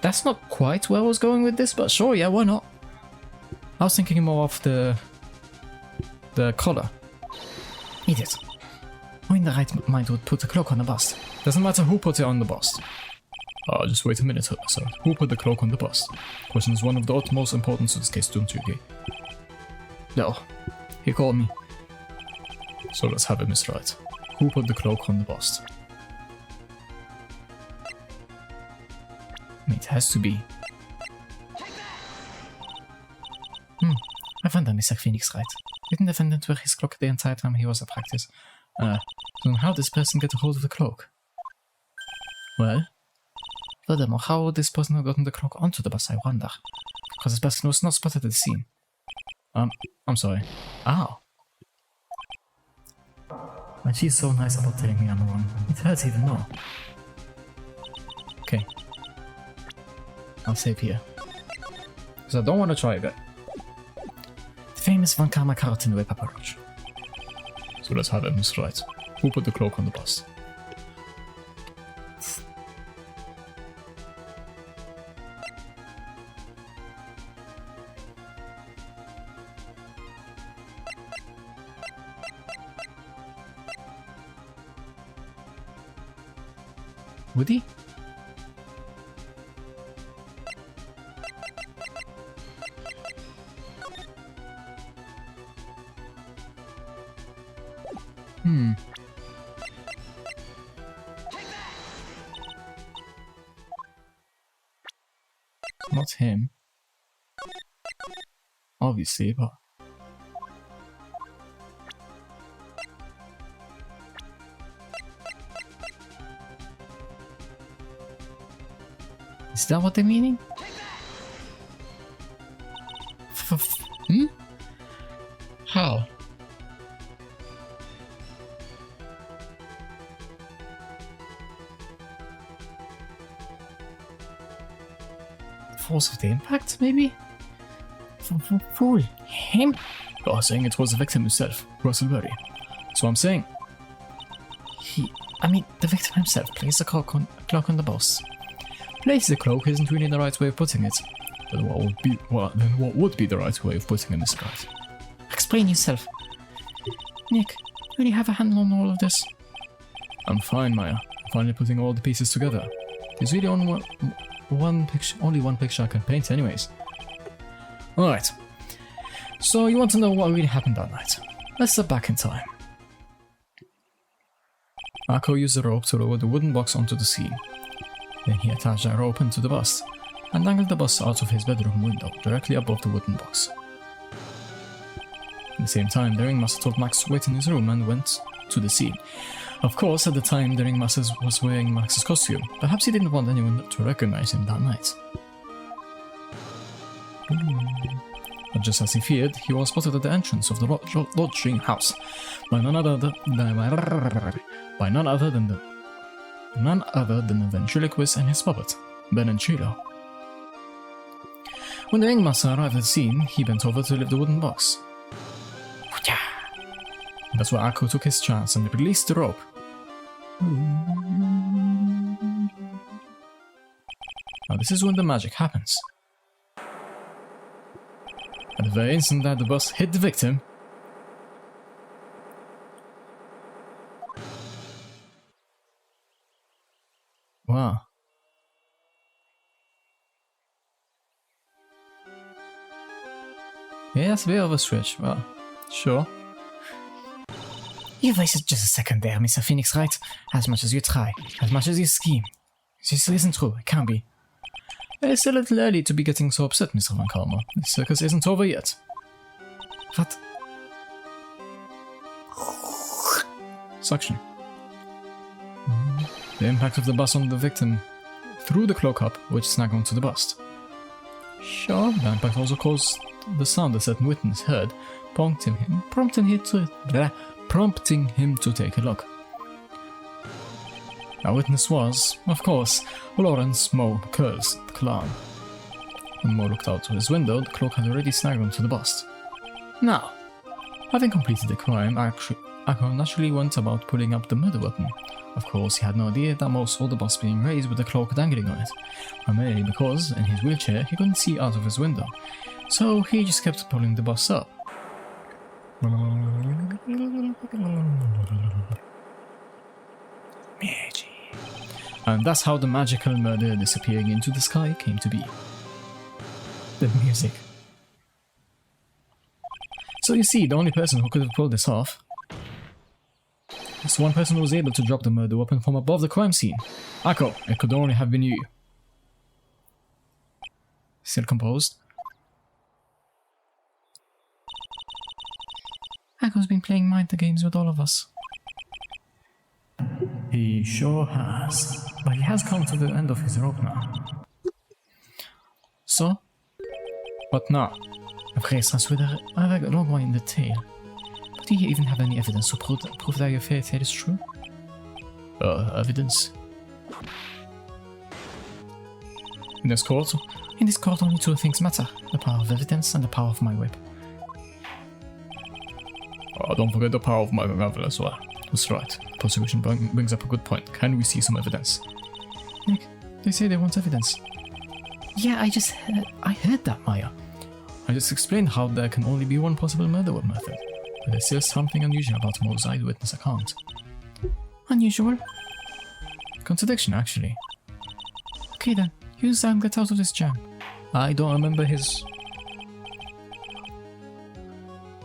That's not quite where I was going with this, but sure, yeah, why not? I was thinking more of the collar. Idiot. Who in the right mind would put a cloak on the bust? Doesn't matter who put it on the bust. Just wait a minute, sir. Who put the cloak on the bust? Question is one of the utmost importance to this case, don't you agree? No. He called me. So let's have it, Mr. Wright. Who put the cloak on the bust? It has to be. I found that Mr. Phoenix Wright. Didn't the defendant wear his cloak the entire time he was at practice? Then how did this person get a hold of the cloak? Well? Furthermore, how would this person have gotten the cloak onto the bus, I wonder? Because this person was not spotted at the scene. I'm sorry. Ow. And she's so nice about telling me I'm wrong. It hurts even more. Okay. I'll save here. Because I don't want to try again. The famous Von Karma Carrot Web approach. So let's have it, Mr. Wright. Who put the cloak on the bust? Would he? Not him. Obviously, but... Is that what they're meaning? Hmm? How? Force of the impact, maybe? Fool. Him? You're saying it was the victim himself, Russell Berry. That's what I'm saying. The victim himself placed the clock on the boss. Place the cloak isn't really the right way of putting it. But what would be the right way of putting it, Mr. Wright? Explain yourself. Nick, you really have a handle on all of this? I'm fine, Maya. I'm finally putting all the pieces together. There's really only one picture I can paint anyways. Alright. So you want to know what really happened that night? Let's step back in time. Akko used the rope to lower the wooden box onto the scene. Then he attached that rope into the bus, and dangled the bus out of his bedroom window, directly above the wooden box. At the same time, the ringmaster told Max to wait in his room and went to the scene. Of course, at the time, the ringmaster was wearing Max's costume. Perhaps he didn't want anyone to recognize him that night. But just as he feared, he was spotted at the entrance of the lodging house by none other than the ventriloquist and his puppet, Ben and Chilo. When the ringmaster arrived at the scene, he bent over to lift the wooden box. That's where Akko took his chance and released the rope. Now this is when the magic happens. At the very instant that the bus hit the victim, wow. Yeah, that's a bit of a stretch, but sure. You wasted just a second there, Mr. Phoenix, right? As much as you try, as much as you scheme. This isn't true, it can't be. It's a little early to be getting so upset, Mr. Van Kalmer. The circus isn't over yet. What? Suction. The impact of the bus on the victim threw the cloak up, which snagged onto the bust. Sure, the impact also caused the sound a certain witness heard, prompting him to take a look. Our witness was, of course, Lawrence Mo Curls, the clown. When Mo looked out his window, the cloak had already snagged onto the bust. Now, having completed the crime, Akko naturally went about pulling up the murder weapon. Of course, he had no idea that Mo saw the bust being raised with the cloak dangling on it, primarily because, in his wheelchair, he couldn't see out of his window, so he just kept pulling the bust up. Magic. And that's how the magical murder disappearing into the sky came to be. The music. So you see, the only person who could have pulled this off is one person who was able to drop the murder weapon from above the crime scene. Akko, it could only have been you. Still composed? Akko's been playing mind games with all of us. He sure has. But he has come to the end of his rope now. So? What now? Après ça with a long one in the tail. But do you even have any evidence to prove that your fairy tale is true? Evidence? In this court? In this court only two things matter. The power of evidence and the power of my whip. Don't forget the power of my gavel as well. That's right. Prosecution brings up a good point. Can we see some evidence? Nick, they say they want evidence. Yeah, I heard that, Maya. I just explained how there can only be one possible murder method. But there's still something unusual about Mo's eyewitness account. Unusual? Contradiction, actually. Okay then, use that and get out of this jam. I don't remember his...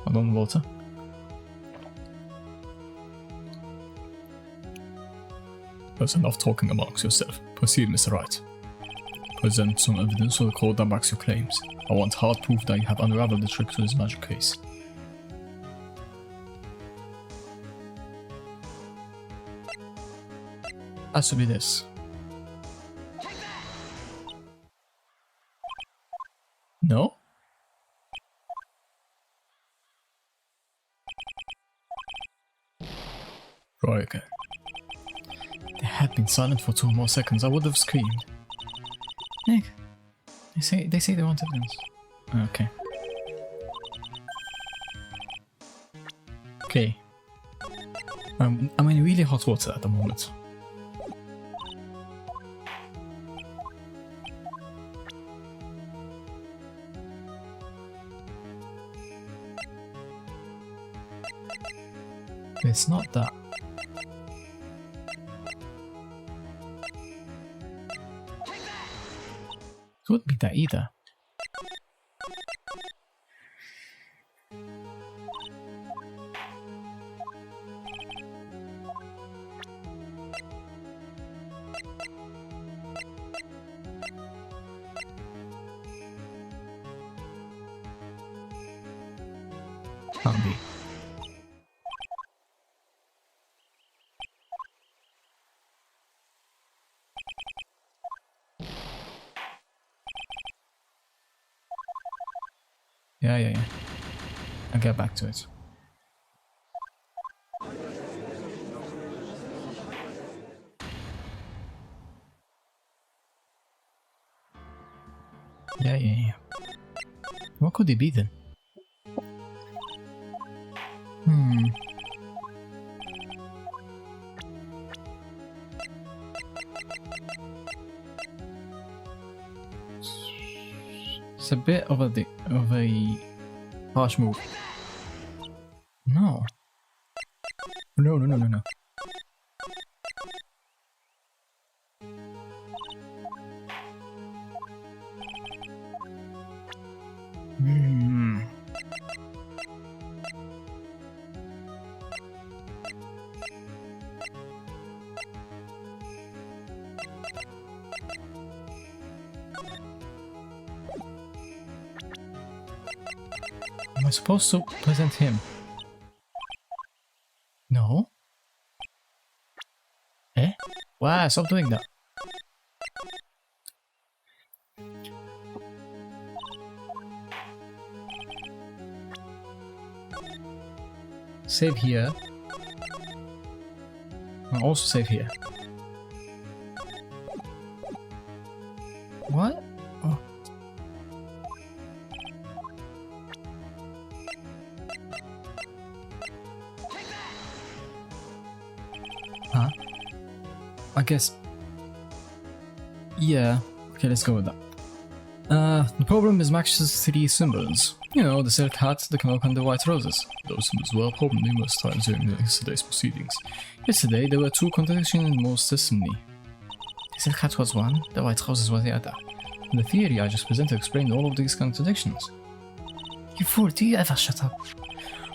Hold on, Walter. There's enough talking amongst yourself. Proceed, Mr. Wright. Present some evidence for the court that backs your claims. I want hard proof that you have unraveled the trick to this magic case. Has to be this. No? Right, okay. They had been silent for 2 more seconds. I would have screamed. Nick, they say they want evidence. Okay. Okay. I'm in really hot water at the moment. It's not that. It wouldn't be that either. Can't be. Yeah. I'll get back to it. Yeah. What could it be then? It's a bit of a harsh move. No. No. Am I supposed to present him? No? Eh? Wow, stop doing that. Save here. I'll also save here. What? Oh. Huh? I guess. Yeah. Okay, let's go with that. The problem is Max's 3 symbols. You know, the silk hat, the cloak, and the white roses. Those symbols were pulled numerous times during yesterday's proceedings. Yesterday, there were 2 contradictions in most testimony. The silk hat was one, the white roses were the other. And the theory I just presented explained all of these contradictions. You fool, do you ever shut up?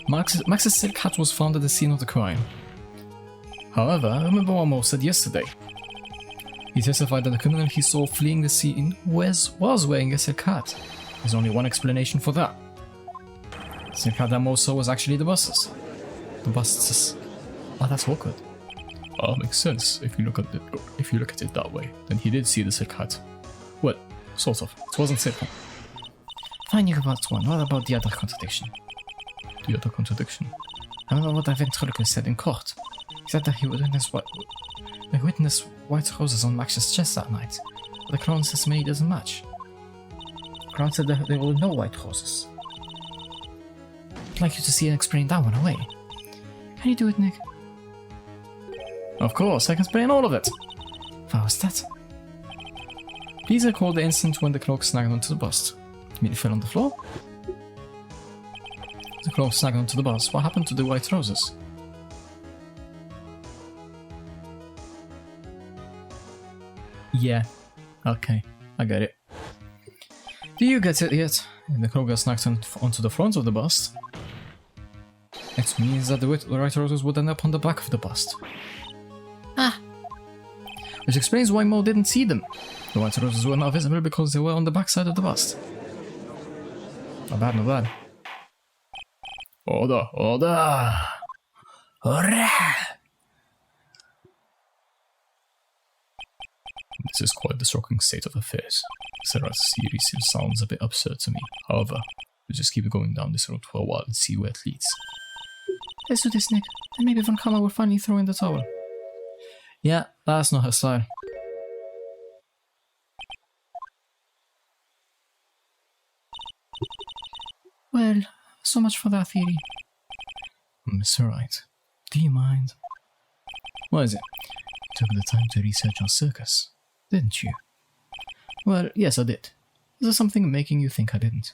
Max's silk hat was found at the scene of the crime. However, remember what Mo said yesterday. He testified that the criminal he saw fleeing the scene was wearing a silk hat. There's only one explanation for that. The silk hat that Mo saw was actually the bust's. The bust's. Oh, that's awkward. Makes sense if you look at it that way. Then he did see the silk hat. Well, sort of. It wasn't silk. Fine, you about one. What about the other contradiction? The other contradiction? I remember what the ventriloquist said in court. He said that he would witness white roses on Max's chest that night, but the clown says many doesn't match. The clown said that there were no white roses. I'd like you to see and explain that one away. Can you do it, Nick? Of course, I can explain all of it. How was that? Please recall the instant when the cloak snagged onto the bust. You mean it fell on the floor? The cloak snagged onto the bust. What happened to the white roses? Yeah. Okay, I get it. Do you get it yet? The cloak got snagged onto the front of the bust. It means that the white roses would end up on the back of the bust. Ah! Which explains why Mo didn't see them. The white roses were not visible because they were on the back side of the bust. Not bad, not bad. Order! This is quite the shocking state of affairs. Sarah's theory still sounds a bit absurd to me. However, we'll just keep going down this road for a while and see where it leads. Let's do this, Nick. Then maybe Von Karma will finally throw in the towel. Yeah, that's not her style. Well, so much for that theory. Mr. Wright, do you mind? What is it? You took the time to research our circus, didn't you? Well, yes, I did. Is there something making you think I didn't?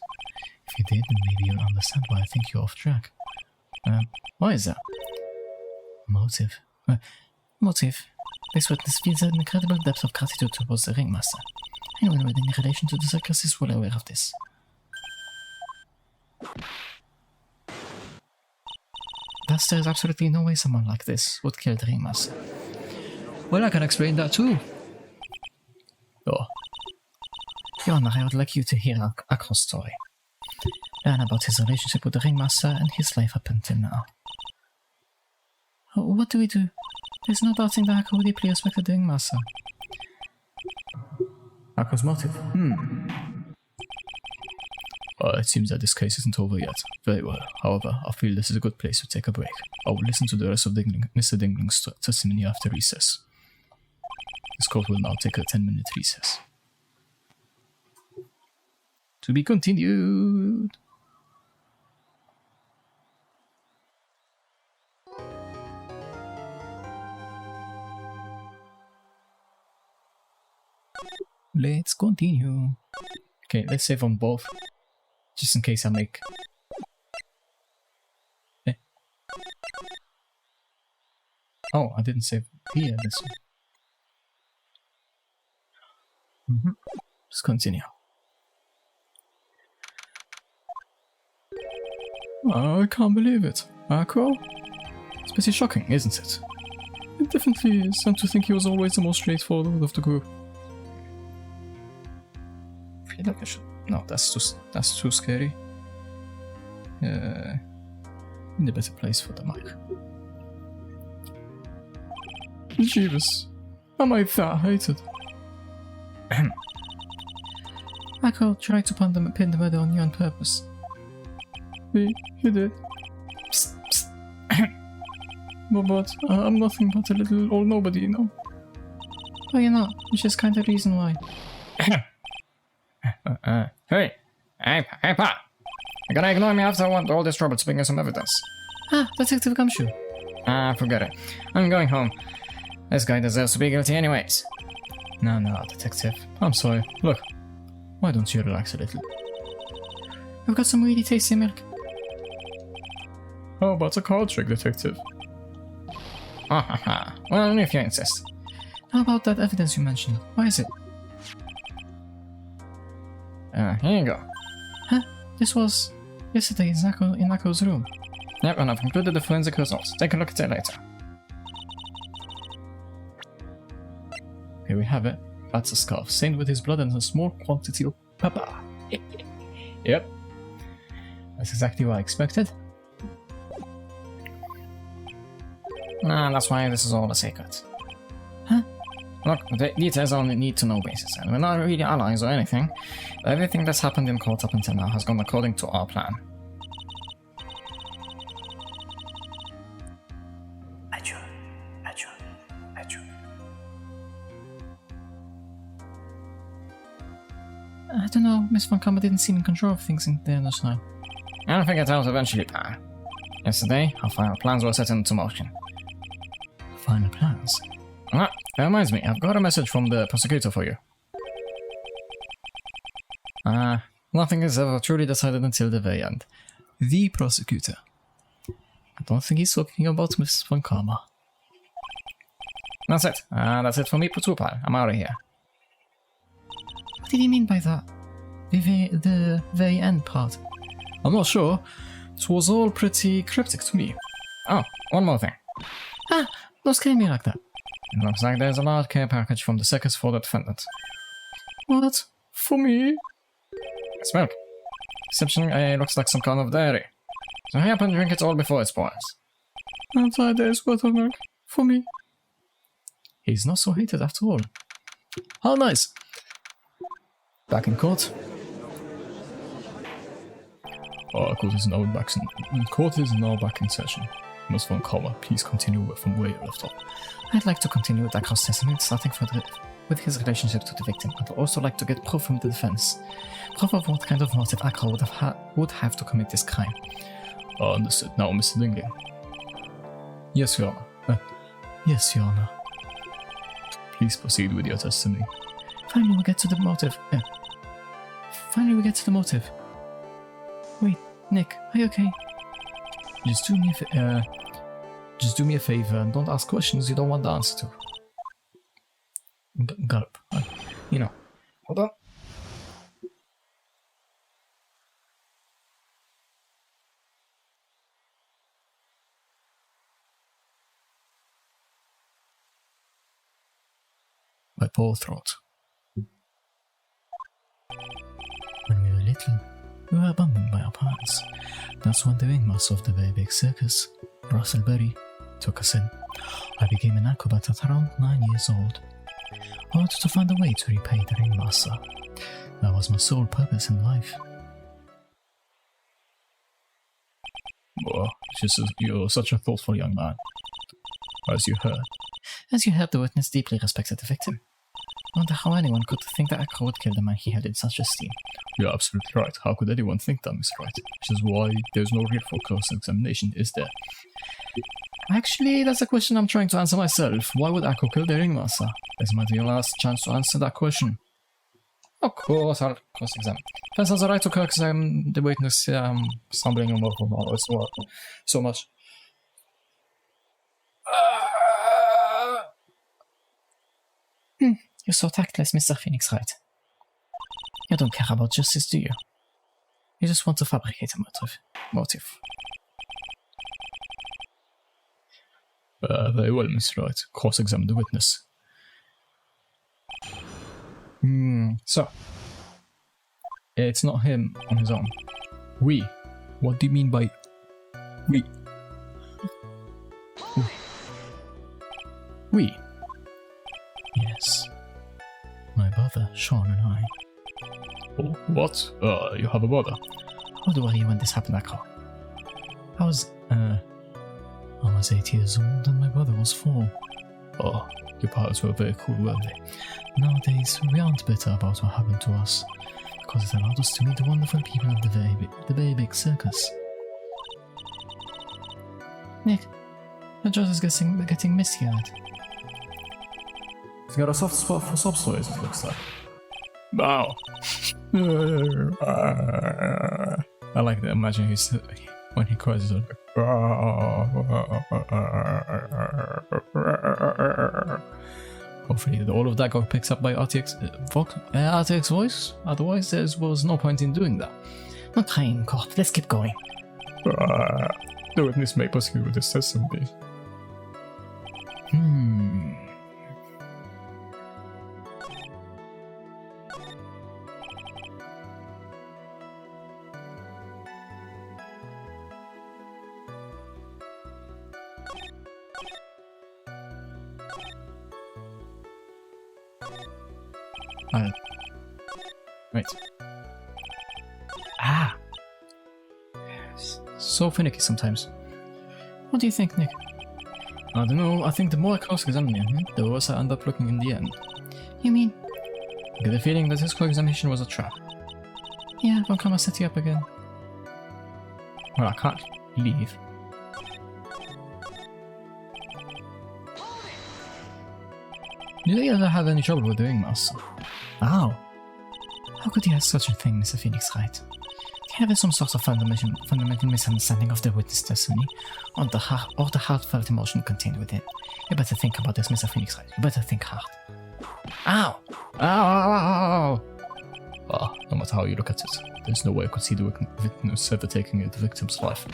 If you did, then maybe you'll understand why I think you're off track. Why is that? Motive. Motive. This witness feels an incredible depth of gratitude towards the ringmaster. Anyone with any relation to the circus is well aware of this. Thus, there is absolutely no way someone like this would kill the ringmaster. Well, I can explain that too. Oh. Your Honor, I would like you to hear Akro's story. Learn about his relationship with the ringmaster and his life up until now. What do we do? There's no doubting that Akro deeply respected the ringmaster. Akro's motive? It seems that this case isn't over yet. Very well. However, I feel this is a good place to take a break. I will listen to the rest of Mr. Dingling's testimony after recess. This court will now take a 10-minute recess. To be continued. Let's continue. Okay, let's save on both. Just in case I make... Oh, I didn't save here, this one. Let's continue. Oh, I can't believe it. Akro? It's pretty shocking, isn't it? It definitely is, and to think he was always the most straightforward of the group. I feel like I should... No, that's too scary. In a better place for the mic. Jeebus, am I that hated? Akro tried to pin the murder on you on purpose. He did. Psst, psst. but I'm nothing but a little old nobody, you know. Oh, you're not, which is kind of the reason why. Hey, Pa! You're gonna ignore me after I want all this trouble to bring us some evidence. Ah, Detective Gumshoe. Forget it. I'm going home. This guy deserves to be guilty anyways. No, detective. I'm sorry. Look, why don't you relax a little? I've got some really tasty milk. How about a card trick, detective? Well, if you insist. How about that evidence you mentioned? Why is it? Here you go. Huh? This was yesterday in Akro's room. Yep, and I've included the forensic results. Take a look at it later. Here we have it. That's a scarf stained with his blood and a small quantity of pepper. Yep. That's exactly what I expected. That's why this is all a secret. Huh? Look, the details are on the need-to-know basis, and we're not really allies or anything, but everything that's happened in court up until now has gone according to our plan. I don't know, Miss Von Karma didn't seem in control of things in there last night. I'll figure it out eventually, Pa. Yesterday, our final plans were set into motion. Final plans? That reminds me, I've got a message from the prosecutor for you. Nothing is ever truly decided until the very end. The prosecutor. I don't think he's talking about Miss Von Karma. That's it. That's it for me, too, pal. I'm out of here. What did he mean by that? The very end part? I'm not sure. It was all pretty cryptic to me. Oh, one more thing. Ah, don't scare me like that. It looks like there's a large care package from the circus for the defendant. What? For me? It's milk. Exception looks like some kind of dairy. So hurry up and drink it all before it spoils. And 5 days worth of milk. For me. He's not so hated at all. How nice! Back in court. Court is now back in session. Ms. von Kauer, please continue from where you left off. I'd like to continue with Akr's testimony, starting with his relationship to the victim. I'd also like to get proof from the defense. Proof of what kind of motive Akra would have to commit this crime. Understood. Now, Mr. Dingling. Yes, Your Honor. Yes, Your Honor. Please proceed with your testimony. Finally, we get to the motive. Wait, Nick, are you okay? Just do me a favor and don't ask questions you don't want the answer to. Gulp. You know. Hold on. My poor throat. When we were little, we were abandoned by our parents. That's when the ringmaster of the very big circus, Russell Berry, took us in. I became an acrobat at around 9 years old. I wanted to find a way to repay the ringmaster. That was my sole purpose in life. Well, you're such a thoughtful young man. As you heard. As you heard, the witness deeply respected the victim. I wonder how anyone could think that Akra would kill the man he held in such esteem. You're absolutely right. How could anyone think that, Miss Wright? Which is why there's no real for cross-examination, is there? Actually, that's a question I'm trying to answer myself. Why would Akra kill the ringmaster? This might be your last chance to answer that question. Of course, I'll cross-examine. Defense has a right to cross-examine the witness, stumbling and so much. You're so tactless, Mr. Phoenix Wright. You don't care about justice, do you? You just want to fabricate a motive. Very well, Miss Wright. Cross-examine the witness. So, it's not him on his own. We. What do you mean by we? We. Yes. My brother, Sean, and I. Oh, what? You have a brother? How old were you when this happened, Akra? I was 8 years old and my brother was 4. Oh, your parents were very cool, weren't they? Nowadays, we aren't bitter about what happened to us, because it allowed us to meet the wonderful people of the very big circus. Nick, your jaw is getting misty-eyed. He's got a soft spot for sob stories, it looks like. Wow. I like that. Imagine when he cries, he's like, hopefully all of that got picked up by RTX voice. Otherwise, there was no point in doing that. Not trying in court. Let's keep going. The witness may proceed with this testimony. Right. So finicky sometimes. What do you think, Nick? I don't know. I think the more I cross-examine him, the worse I end up looking in the end. You mean? I get the feeling that his cross-examination was a trap. Yeah, Von Kammer set you up again. Well, I can't leave. Did you ever have any trouble with the ringmaster? Ow! How could you have such a thing, Mr. Phoenix Wright? You have some sort of fundamental misunderstanding of the witness testimony, or the heartfelt emotion contained within. You better think about this, Mr. Phoenix Wright. You better think hard. Ow! Ow! Well, no matter how you look at it, there's no way I could see the witness ever taking the victim's life.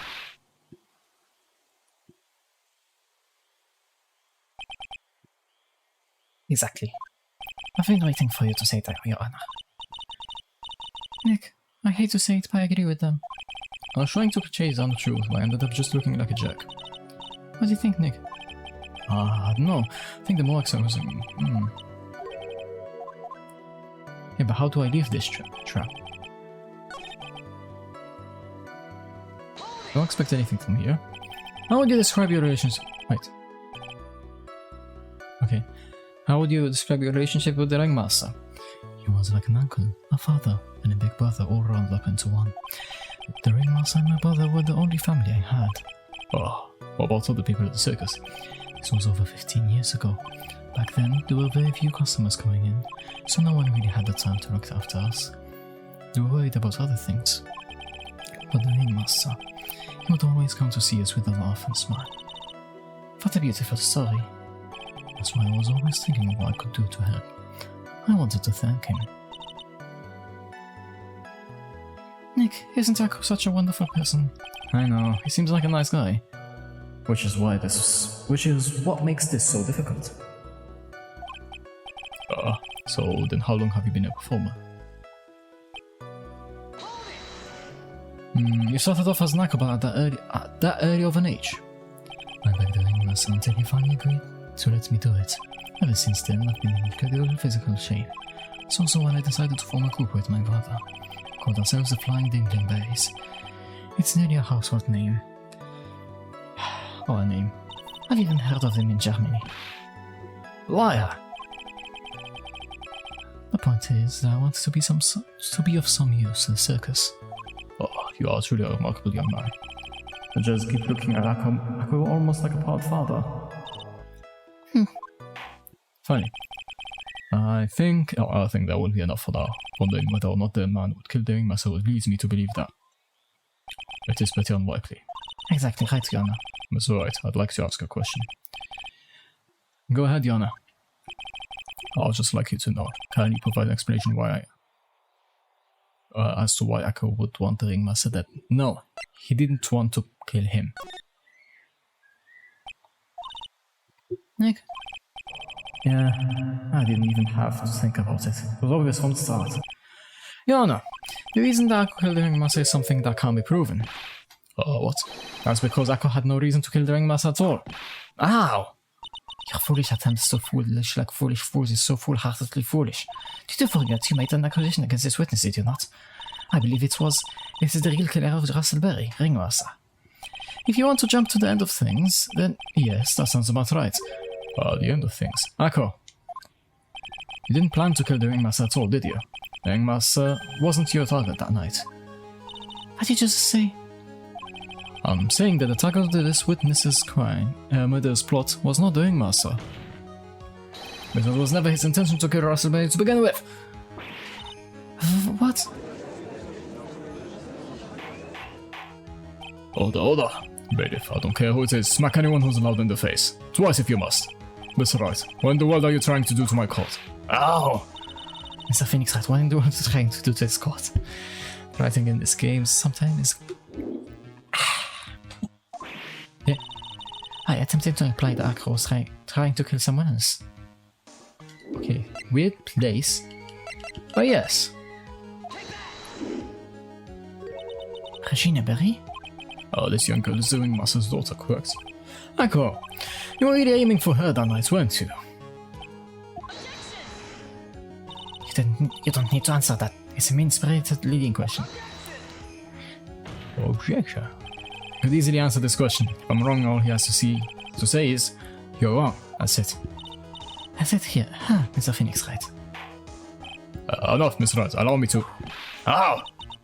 Exactly. I've been waiting for you to say that, Your Honor. Nick, I hate to say it, but I agree with them. I was trying to chase down the truth, but I ended up just looking like a jerk. What do you think, Nick? I don't know. I think the more examination... Yeah, but how do I leave this trap? Don't expect anything from here. How would you describe your relationship? Wait. Okay. How would you describe your relationship with the ringmaster? He was like an uncle, a father, and a big brother all rolled up into one. The ringmaster and my brother were the only family I had. Oh, what about other people at the circus? This was over 15 years ago. Back then, there were very few customers coming in, so no one really had the time to look after us. They were worried about other things. But the ringmaster, he would always come to see us with a laugh and smile. What a beautiful story. That's why I was always thinking of what I could do to help. I wanted to thank him. Nick, isn't Akko such a wonderful person? I know, he seems like a nice guy. Which is what makes this so difficult. So then how long have you been a performer? You started off as an acrobat at that early of an age. I begged the ringmaster until he finally agreed to let me do it. Ever since then, I've been in incredible physical shape. It's also when I decided to form a group with my brother. Called ourselves the Flying Dingling-berries. It's nearly a household name. Or a name. I've even heard of them in Germany. Liar! The point is that I wanted to be of some use to the circus. Oh, you are truly a remarkable young man. I just keep looking at Akko almost like a proud father. Funny. I think that will be enough for now. Wondering whether or not the man would kill the ringmaster leads me to believe that. It is pretty unlikely. Exactly right, Yana. That's alright, I'd like to ask a question. Go ahead, Yana. I'd just like you to know. Can you provide an explanation as to why Akko would want the ringmaster dead? No, he didn't want to kill him. Nick? Yeah, I didn't even have to think about it. It was obvious from the start. Yana, the reason that Akko killed the ringmaster is something that can't be proven. What? That's because Akko had no reason to kill the ringmaster at all. Ow! Your foolish attempts so foolish, like foolish fools, is so full-heartedly foolish. Did you forget you made an accusation against this witness, did you not? I believe it is the real killer of Russellberry, ringmaster. If you want to jump to the end of things, then yes, that sounds about right. The end of things. Akko, you didn't plan to kill the ringmaster at all, did you? The ringmaster wasn't your target that night. What did you just say? I'm saying that the target of this witness's murder's plot was not the ringmaster. But it was never his intention to kill Russellberry to begin with. What? Order. Bailiff, I don't care who it is, smack anyone who's allowed in the face. Twice if you must. That's right. What in the world are you trying to do to my court? Ow! Mr. Phoenix Wright, what in the world are you trying to do to this court? Writing in this game sometimes... Yeah. I attempted to imply that Akko was trying to kill someone else. Okay, weird place. But yes. Regina Berry? Oh, this young girl is the ringmaster's daughter, correct? Akko, you were really aiming for her that night, weren't you? You don't need to answer that. It's a mean-spirited leading question. Objection. You could easily answer this question. If I'm wrong, all he has to say is, you're wrong. That's it. That's it here, Mr. Phoenix Wright. Enough, Mr. Wright. Allow me to... Ow!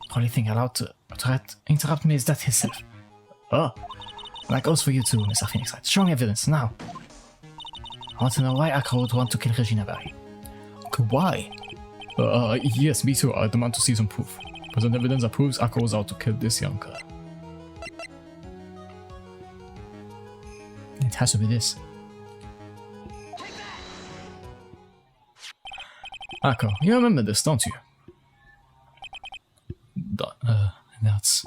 The only thing allowed to interrupt me is that himself. That goes for you too, Mr. Phoenix Wright. Strong evidence, now. I want to know why Akko would want to kill Regina Berry. Okay, why? Yes, me too. I demand to see some proof. Present evidence that proves Akko was out to kill this young girl. It has to be this. Akko, you remember this, don't you? That's...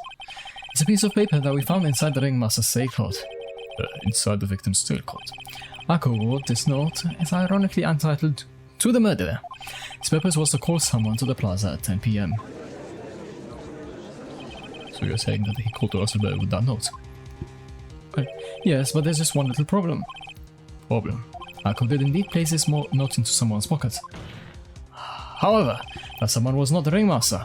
It's a piece of paper that we found inside the ringmaster's safe coat. Inside the victim's steel coat. Akko wrote this note is ironically entitled, "To the Murderer." His purpose was to call someone to the plaza at 10 PM. So you're saying that he called Russellberry with that note? Yes, but there's just one little problem. Akko did indeed place this note into someone's pocket. However, That someone was not the ringmaster.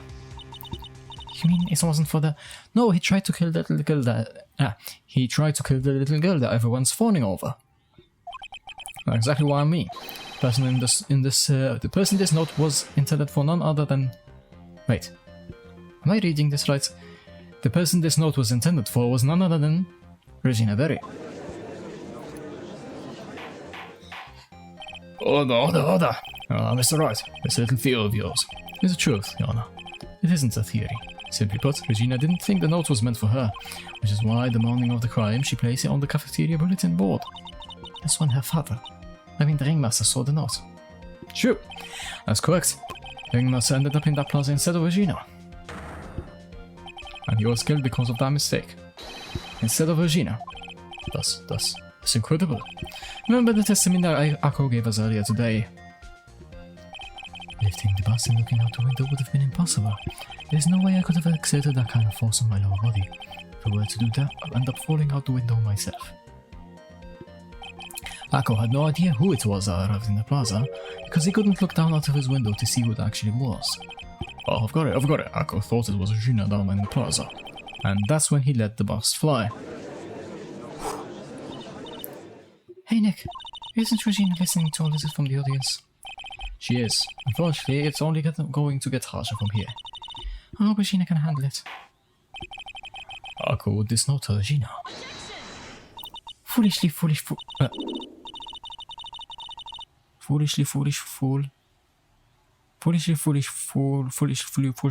You mean it wasn't for the... No, he tried to kill that little girl he tried to kill the little girl that everyone's fawning over. That's exactly what I mean. The person in this note was intended for none other than... Wait. Am I reading this right? The person this note was intended for was none other than... Regina Berry. Order. Mr. Wright, this little theory of yours is the truth, Your Honor. It isn't a theory. Simply put, Regina didn't think the note was meant for her, which is why the morning of the crime she placed it on the cafeteria bulletin board. That's when her father, the ringmaster, saw the note. True. That's correct. The ringmaster ended up in that plaza instead of Regina. And he was killed because of that mistake. Instead of Regina. That's incredible. Remember the testimony that Akko gave us earlier today? Lifting the bus and looking out the window would have been impossible. There's no way I could have exerted that kind of force on my lower body. If I were to do that, I'd end up falling out the window myself. Akko had no idea who it was that arrived in the plaza, because he couldn't look down out of his window to see who it actually was. Oh, I've got it. Akko thought it was Regina down in the plaza. And that's when he let the bus fly. Hey Nick, isn't Regina listening to all this from the audience? She is. Unfortunately, it's only going to get harsher from here. I hope Regina can handle it. Akko would this note to Regina. Foolish fool. Foolish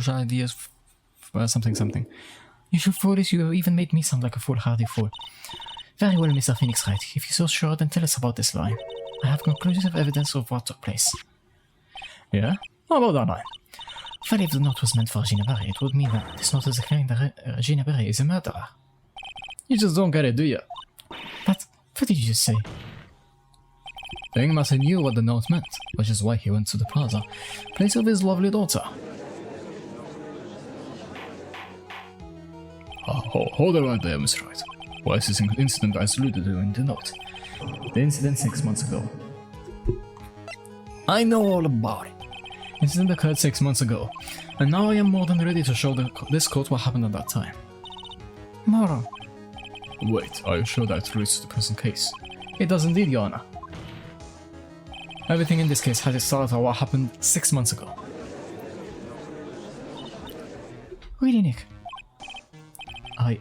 ideas. Something. You should foolish, you even made me sound like a foolhardy fool. Very well, Mr. Phoenix Wright. If you're so sure, then tell us about this lie. I have conclusive evidence of what took place. Yeah? How about that lie? Well, if the note was meant for Regina Berry, it would mean that this note is declaring that Regina Berry is a murderer. You just don't get it, do you? But, what did you just say? The ringmaster knew what the note meant, which is why he went to the plaza, place of his lovely daughter. Hold it right there, Mr. Wright. Why is this incident I alluded to in the note? The incident 6 months ago. I know all about it. Incident occurred 6 months ago, and now I am more than ready to show this court what happened at that time. Moro. Wait, are you sure that relates to the present case? It does indeed, Your Honor. Everything in this case has its start at what happened 6 months ago. Really, Nick? I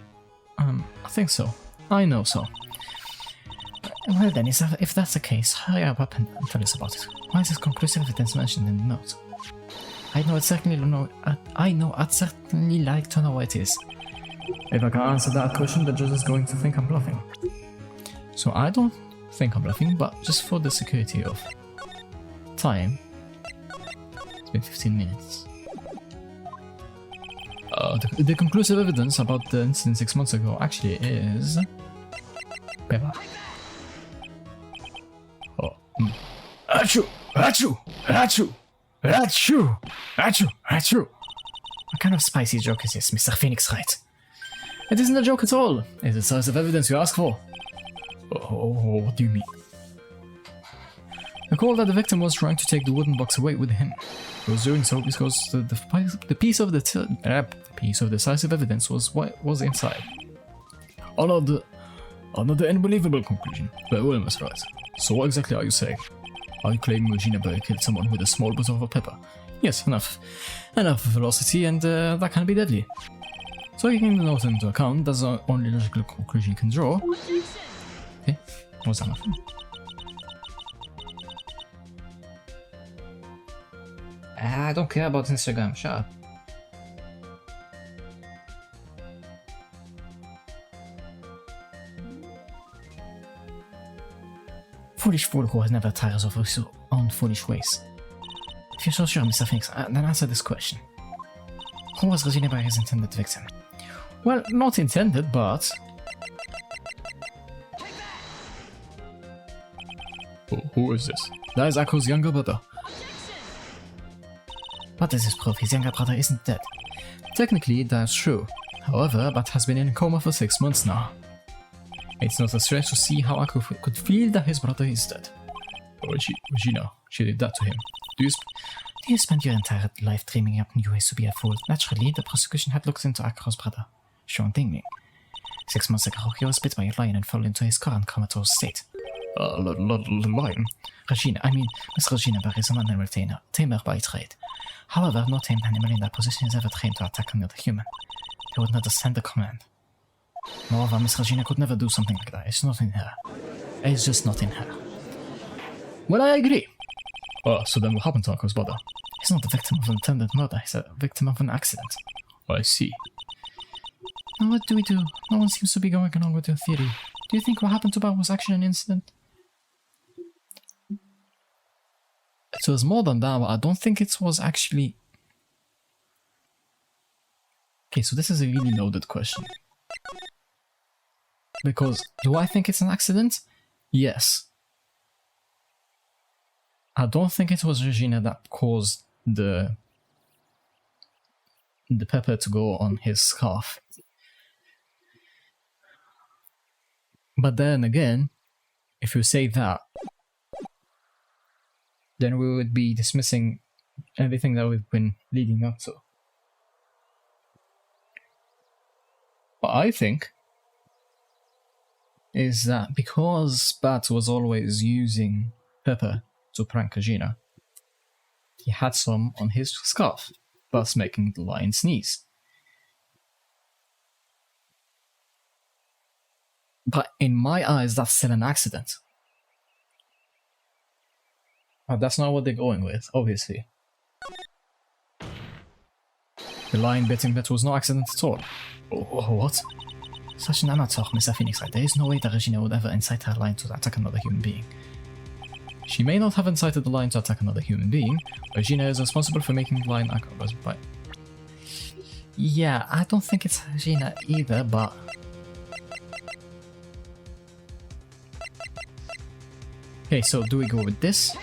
think so. I know so. Well then, if that's the case, hurry up and tell us about it. Why is this conclusive evidence mentioned in the note? I'd certainly like to know what it is. If I can't answer that question, the judge is going to think I'm bluffing. So I don't think I'm bluffing, but just for the security of time, it's been 15 minutes. The conclusive evidence about the incident 6 months ago actually is... Pepper. Oh. Achoo! Achoo! Achoo! Achoo! Achoo! Achoo! What kind of spicy joke is this, Mr. Phoenix Wright? It isn't a joke at all. It's the size of evidence you ask for. Oh, what do you mean? Recall that the victim was trying to take the wooden box away with him. He was doing so because the piece of the decisive evidence was inside. Another unbelievable conclusion. Very well, Mr. Wright. So what exactly are you saying? Are you claiming Regina Berry killed someone with a small bottle of pepper? Yes, enough velocity, and that can be deadly. So taking the note into account, that's the only logical conclusion you can draw. Okay, what's that nothing? I don't care about Instagram, shut up. Foolish fool who has never tires of his own foolish ways. If you're so sure, Mr. Phoenix, then answer this question. Who was Regina Berry's intended victim? Well, not intended, but... Who is this? That is Akko's younger brother. What does this prove? His younger brother isn't dead. Technically, that's true. However, Bat has been in a coma for 6 months now. It's not a stretch to see how Akko could feel that his brother is dead. Oh, Regina, she did that to him. Do Do you spend your entire life dreaming up new ways to be a fool? Naturally, the prosecution had looked into Akira's brother, Sean Dingling. 6 months ago, he was bit by a lion and fell into his current comatose state. Lion? Regina, I mean, Miss Regina Barry is an animal tamer by trade. However, no tamed animal in that position is ever trained to attack another human. They would not understand the command. Moreover, Miss Regina could never do something like that. It's not in her. It's just not in her. Well, I agree. So then what happened to Akira's brother? He's not the victim of an attempted murder. He's a victim of an accident. I see. Now what do we do? No one seems to be going along with your theory. Do you think what happened to Bob was actually an incident? It was more than that, but I don't think it was actually... Okay, so this is a really loaded question. Because, do I think it's an accident? Yes. I don't think it was Regina that caused the pepper to go on his scarf. But then again, if you say that, then we would be dismissing everything that we've been leading up to. What I think is that because Bat was always using pepper to prank Regina, he had some on his scarf, thus making the lion sneeze. But in my eyes, that's still an accident. But that's not what they're going with, obviously. The lion biting bit was no accident at all. What? Such an amateur, Mr. Phoenix. There is no way that Regina would ever incite her lion to attack another human being. She may not have incited the lion to attack another human being, but Regina is responsible for making the lion act bite. Yeah, I don't think it's Regina either, but... Okay, so do we go with this?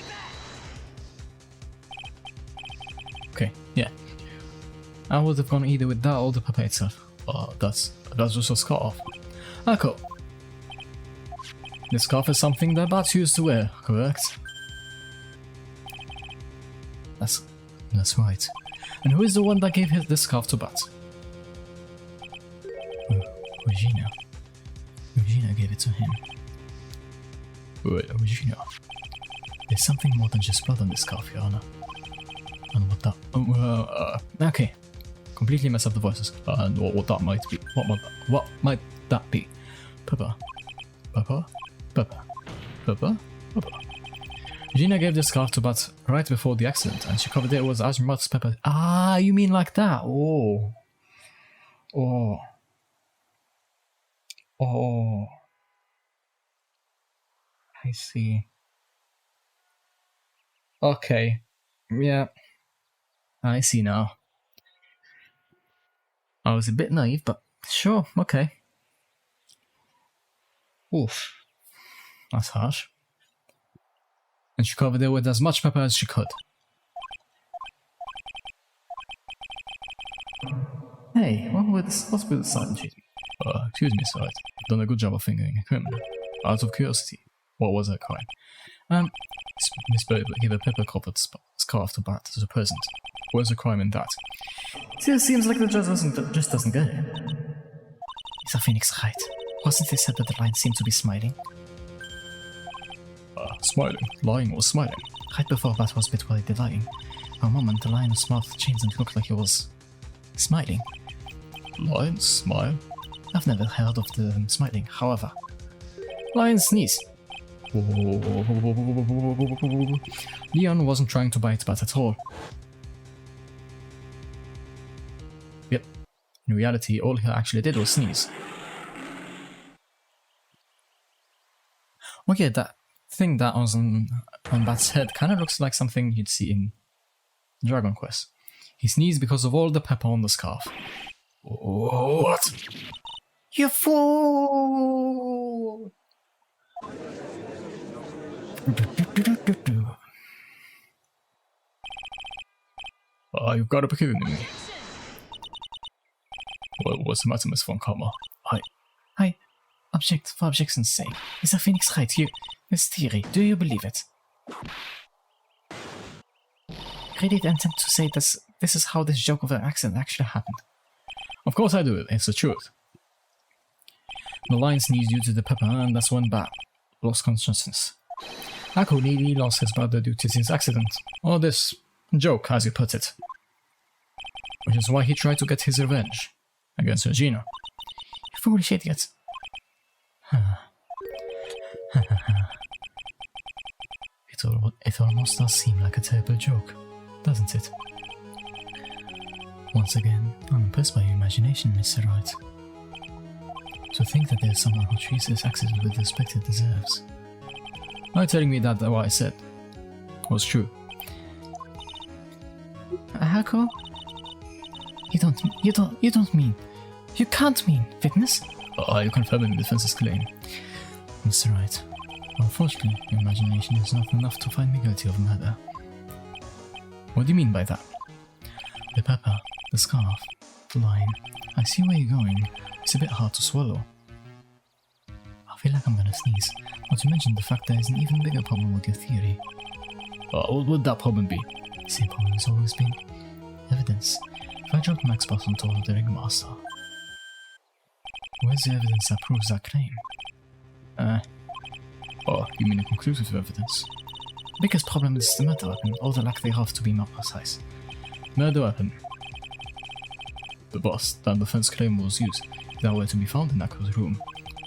Okay, yeah. I would have gone either with that or the pepper itself. That's just a scarf. Ah, cool. This scarf is something that bats used to wear, correct? That's right. And who is the one that gave this scarf to Bat? Regina. Regina gave it to him. Wait, Regina. There's something more than just blood on this scarf, Your Honor. And what that... okay. Completely mess up the voices. And what that might be. What might that be? Pepper. Pepper? Pepper. Pepper? Pepper. Regina gave the scarf to Bat right before the accident, and she covered it with as much pepper. Ah, you mean like that? Oh. Oh. Oh. I see. Okay. Yeah. I see now. I was a bit naive, but sure, okay. Oof. That's harsh. And she covered it with as much pepper as she could. Hey, what's with the silent treatment? Excuse me, sir. I've done a good job of fingering a criminal. Out of curiosity, what was her crime? Miss Bird gave a pepper-covered scarf to Bat as a present. Where's the crime in that? Still seems like the judge just doesn't get it. Is our Phoenix right? Wasn't it said that the lion seemed to be smiling? Smiling? Lying or smiling? Right before Bat was bit by the lion. For a moment, the lion's mouth changed and looked like he was... smiling. Lion smile? I've never heard of them smiling, however. Lion sneeze. Leon wasn't trying to bite Bat at all. Yep. In reality, all he actually did was sneeze. Okay, that thing that was on Bat's head kind of looks like something you'd see in Dragon Quest. He sneezed because of all the pepper on the scarf. What? You fool! You've got to be kidding me. What's the matter, Miss Von Karma? I object for objection's sake. Is the Phoenix right? This theory, do you believe it? really intend to say this is how this joke of an accident actually happened? Of course I do, it's the truth. The lion sneezed due to the pepper, and that's when Bat lost consciousness. Ako nearly lost his brother due to this accident, or this joke, as you put it. Which is why he tried to get his revenge against Regina. You foolish idiot. It almost does seem like a terrible joke, doesn't it? Once again, I'm impressed by your imagination, Mr. Wright. To think that there's someone who treats this accident with the respect it deserves. Are you telling me that what I said was true? Ako? You don't mean. You can't mean fitness? Are you confirming the defense's claim? Mr. Wright, unfortunately, your imagination is not enough to find me guilty of murder. What do you mean by that? The pepper, the scarf, the line. I see where you're going. It's a bit hard to swallow. I feel like I'm gonna sneeze, not to mention the fact there is an even bigger problem with your theory. What would that problem be? Same problem has always been. Evidence. If I drop Max Boss onto the Ringmaster, where's the evidence that proves that claim? You mean a conclusive evidence? Biggest problem is the murder weapon, or the lack thereof to be more precise. Murder weapon. The boss that defense claim was used, if that were to be found in Ako's room,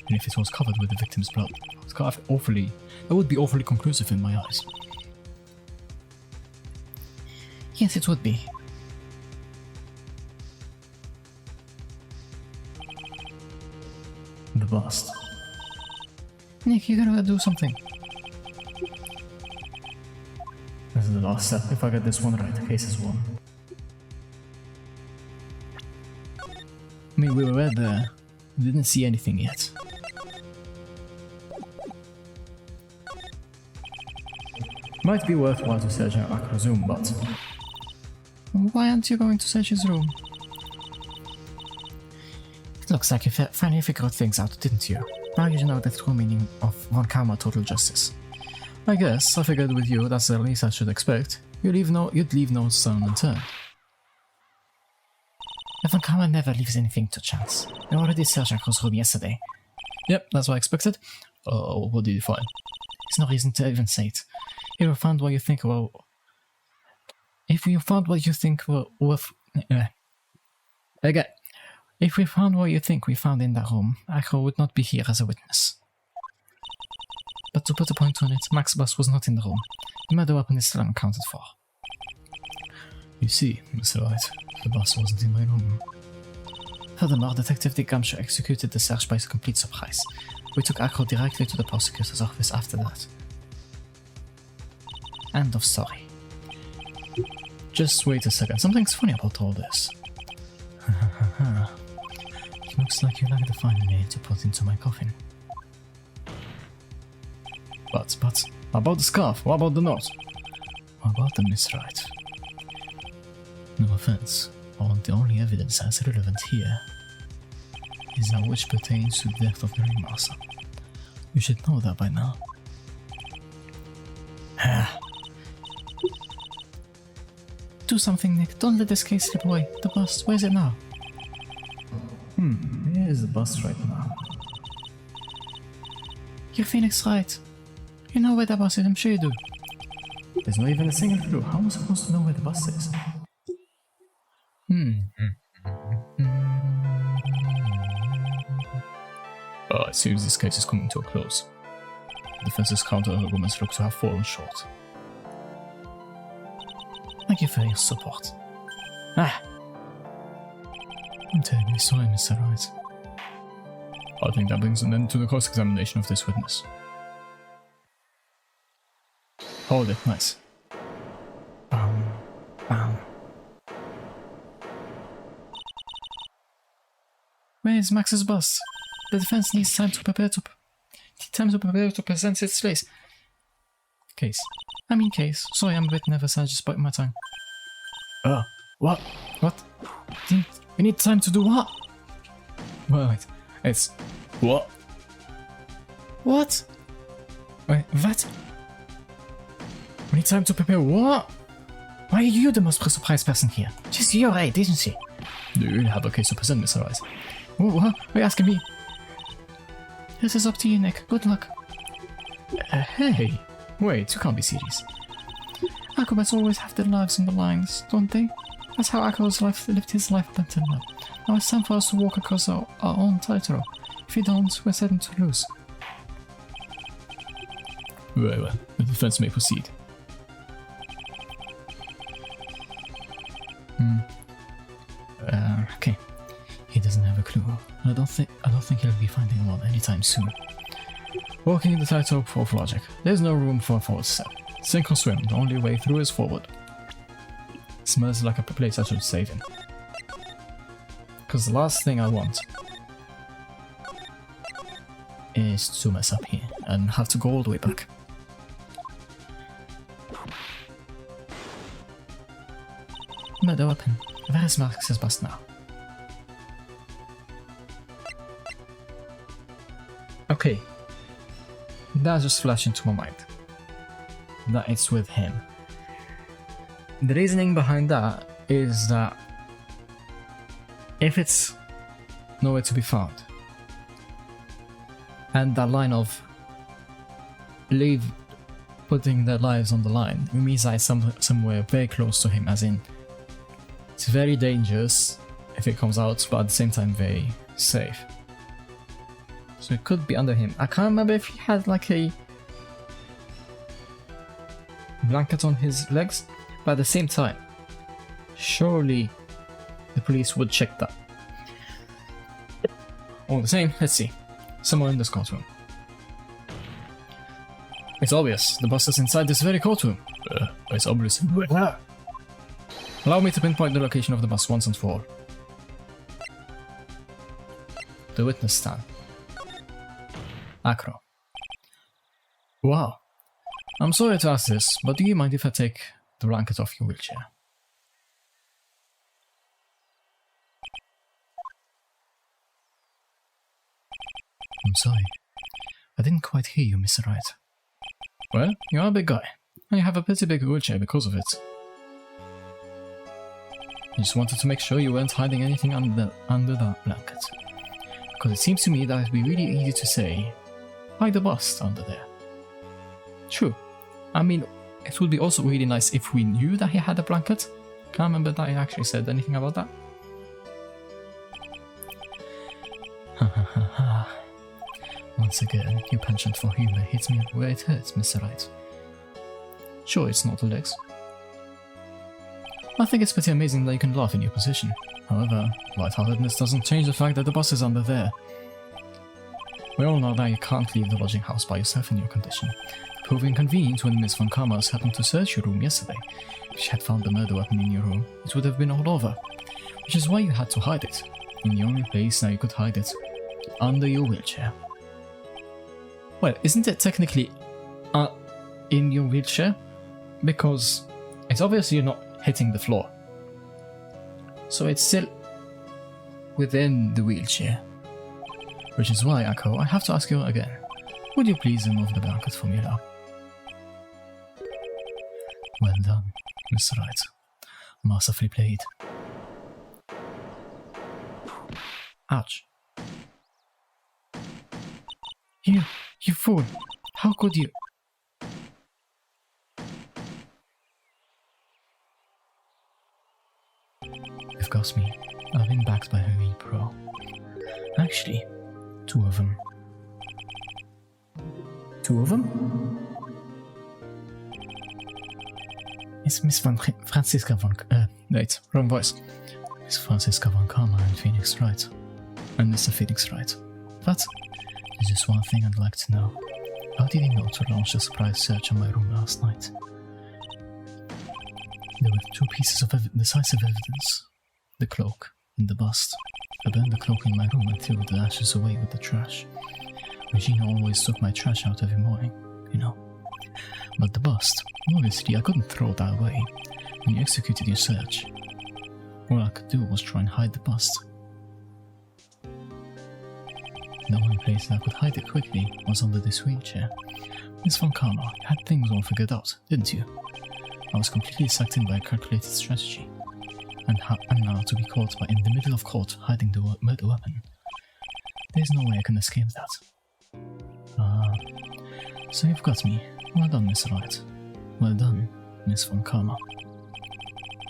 and if it was covered with the victim's blood, that would be awfully conclusive in my eyes. Yes, it would be. The bust. Nick, you gotta do something. This is the last step. If I get this one right, the case is won. I mean, we were there. We didn't see anything yet. Might be worthwhile to search out Ako's room, but... Why aren't you going to search his room? It looks like you finally figured things out, didn't you? Now you know the true meaning of Von Karma Total Justice. I guess I figured with you that's the least I should expect. You'd leave no stone unturned. Von Karma never leaves anything to chance. I already searched Ako's room yesterday. Yep, that's what I expected. What did you find? There's no reason to even say it. If you found what you think were... If we found what you think we found in that room, Ako would not be here as a witness. But to put a point on it, Max Bus was not in the room. The murder weapon is still unaccounted for. You see, Mr. Wright, the bus wasn't in my room. Furthermore, Detective Dick Gumshoe executed the search by complete surprise. We took Ako directly to the prosecutor's office after that. End of story. Just wait a second, something's funny about all this. Looks like you like the final nail to put into my coffin. But, about the scarf, what about the note? What about them, Miss Wright? No offense, but the only evidence that's relevant here is that which pertains to the death of the Ringmaster. You should know that by now. Do something, Nick. Don't let this case slip away. The bust, where's it now? Here's the bus right now. You're Phoenix right. You know where the bus is, I'm sure you do. There's not even a single clue. How am I supposed to know where the bus is? It seems this case is coming to a close. The defense's counter-arguments look to have fallen short. Thank you for your support. I'm terribly sorry, Mr. Wright. I think that brings an end to the cross-examination of this witness. Hold it, nice. Bam. Where is Max's bust? The defense needs time to prepare to present its case. Case. Sorry, I'm a bit nervous. I just bite my tongue. What? We need time to do what? Wait. It's... What? What? Wait, what? We need time to prepare what? Why are you the most surprised person here? She's your age, isn't she? Do you really have a case to present, Mr. Rice? What? Why are you asking me? This is up to you, Nick. Good luck. Hey! Wait, you can't be serious. Acrobats always have their lives on the lines, don't they? That's how Akko's lived his life up until now. Now it's time for us to walk across our own tightrope. If we don't, we're certain to lose. Very well, the defense may proceed. Okay. He doesn't have a clue. I don't think he'll be finding one anytime soon. Walking the tightrope of logic. There's no room for a forward step. Sink or swim, the only way through is forward. Smells like a place I should save in. Because the last thing I want is to mess up here and have to go all the way back. Murder weapon. Where is Marcus's bust now? Okay. That just flashed into my mind. That it's with him. The reasoning behind that is that if it's nowhere to be found, and that line of putting their lives on the line, it means that it's somewhere very close to him, as in it's very dangerous if it comes out, but at the same time very safe. So it could be under him. I can't remember if he had like a blanket on his legs, but at the same time, surely the police would check that. All the same, let's see. Someone in this courtroom. It's obvious, the bus is inside this very courtroom. It's obvious. Allow me to pinpoint the location of the bus once and for all. The witness stand. Acro. Wow. I'm sorry to ask this, but do you mind if I take the blanket off your wheelchair? I'm sorry. I didn't quite hear you, Mr. Wright. Well, you are a big guy, and you have a pretty big wheelchair because of it. I just wanted to make sure you weren't hiding anything under that blanket. Because it seems to me that it'd be really easy to say, hide the bust under there. True. I mean, it would be also really nice if we knew that he had a blanket. Can't remember that he actually said anything about that. Ha ha ha ha. Once again, your penchant for humor hits me where it hurts, Mr. Wright. Sure, it's not the legs. I think it's pretty amazing that you can laugh in your position. However, lightheartedness doesn't change the fact that the bus is under there. We all know that you can't leave the lodging house by yourself in your condition. Proving convenient when Miss Von Kamers happened to search your room yesterday. If she had found the murder weapon in your room, it would have been all over. Which is why you had to hide it. In the only place that you could hide it. Under your wheelchair. Well, isn't it technically in your wheelchair? Because it's obvious you're not hitting the floor. So it's still within the wheelchair. Which is why, Akko, I have to ask you again. Would you please remove the blanket from your lap? Well done, Mr. Wright. Masterfully played. Ouch. You fool! How could you? You've got me. I've been backed by a wee pro. Actually, 2 of them. 2 of them? It's Miss Franziska von... wait, wrong voice. Miss Franziska von Karma and Phoenix Wright. And Mr. Phoenix Wright. But there's just one thing I'd like to know. How did he know to launch a surprise search on my room last night? There were 2 pieces of decisive evidence. The cloak and the bust. I burned the cloak in my room and threw the ashes away with the trash. Regina always took my trash out every morning, you know. But the bust, obviously I couldn't throw that away. When you executed your search, all I could do was try and hide the bust. The only place I could hide it quickly was under this wheelchair. Miss Von Karma, you had things all figured out, didn't you? I was completely sucked in by a calculated strategy. And now to be caught in the middle of court hiding the murder weapon. There's no way I can escape that. So you've got me. Well done, Miss Wright. Well done, Miss Von Karma.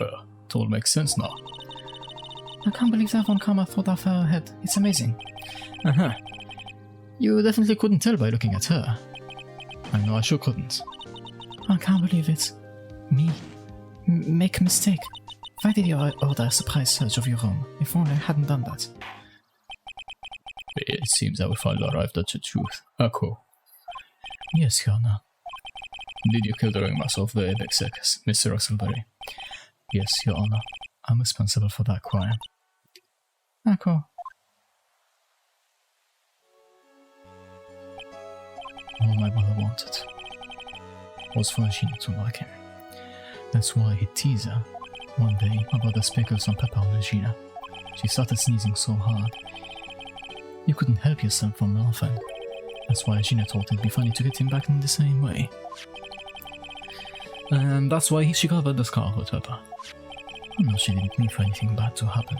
It all makes sense now. I can't believe that Von Karma thought that far ahead. It's amazing. Uh-huh. You definitely couldn't tell by looking at her. I know I sure couldn't. I can't believe it. Me? Make a mistake. Why did you order a surprise search of your room? If only I hadn't done that. It seems that we finally arrived at the truth. Ako, Yes, Your Honor. did you kill the ringmaster of the Apex Circus, Mr. Russellberry? Yes, Your Honor. I'm responsible for that crime. Ako. All my brother wanted was for Regina to like him. That's why he teased her. One day, my brother sprinkled some pepper on Regina. She started sneezing so hard. You couldn't help yourself from laughing. That's why Regina thought it'd be funny to get him back in the same way. And that's why she covered the scar with pepper. I know she didn't mean for anything bad to happen.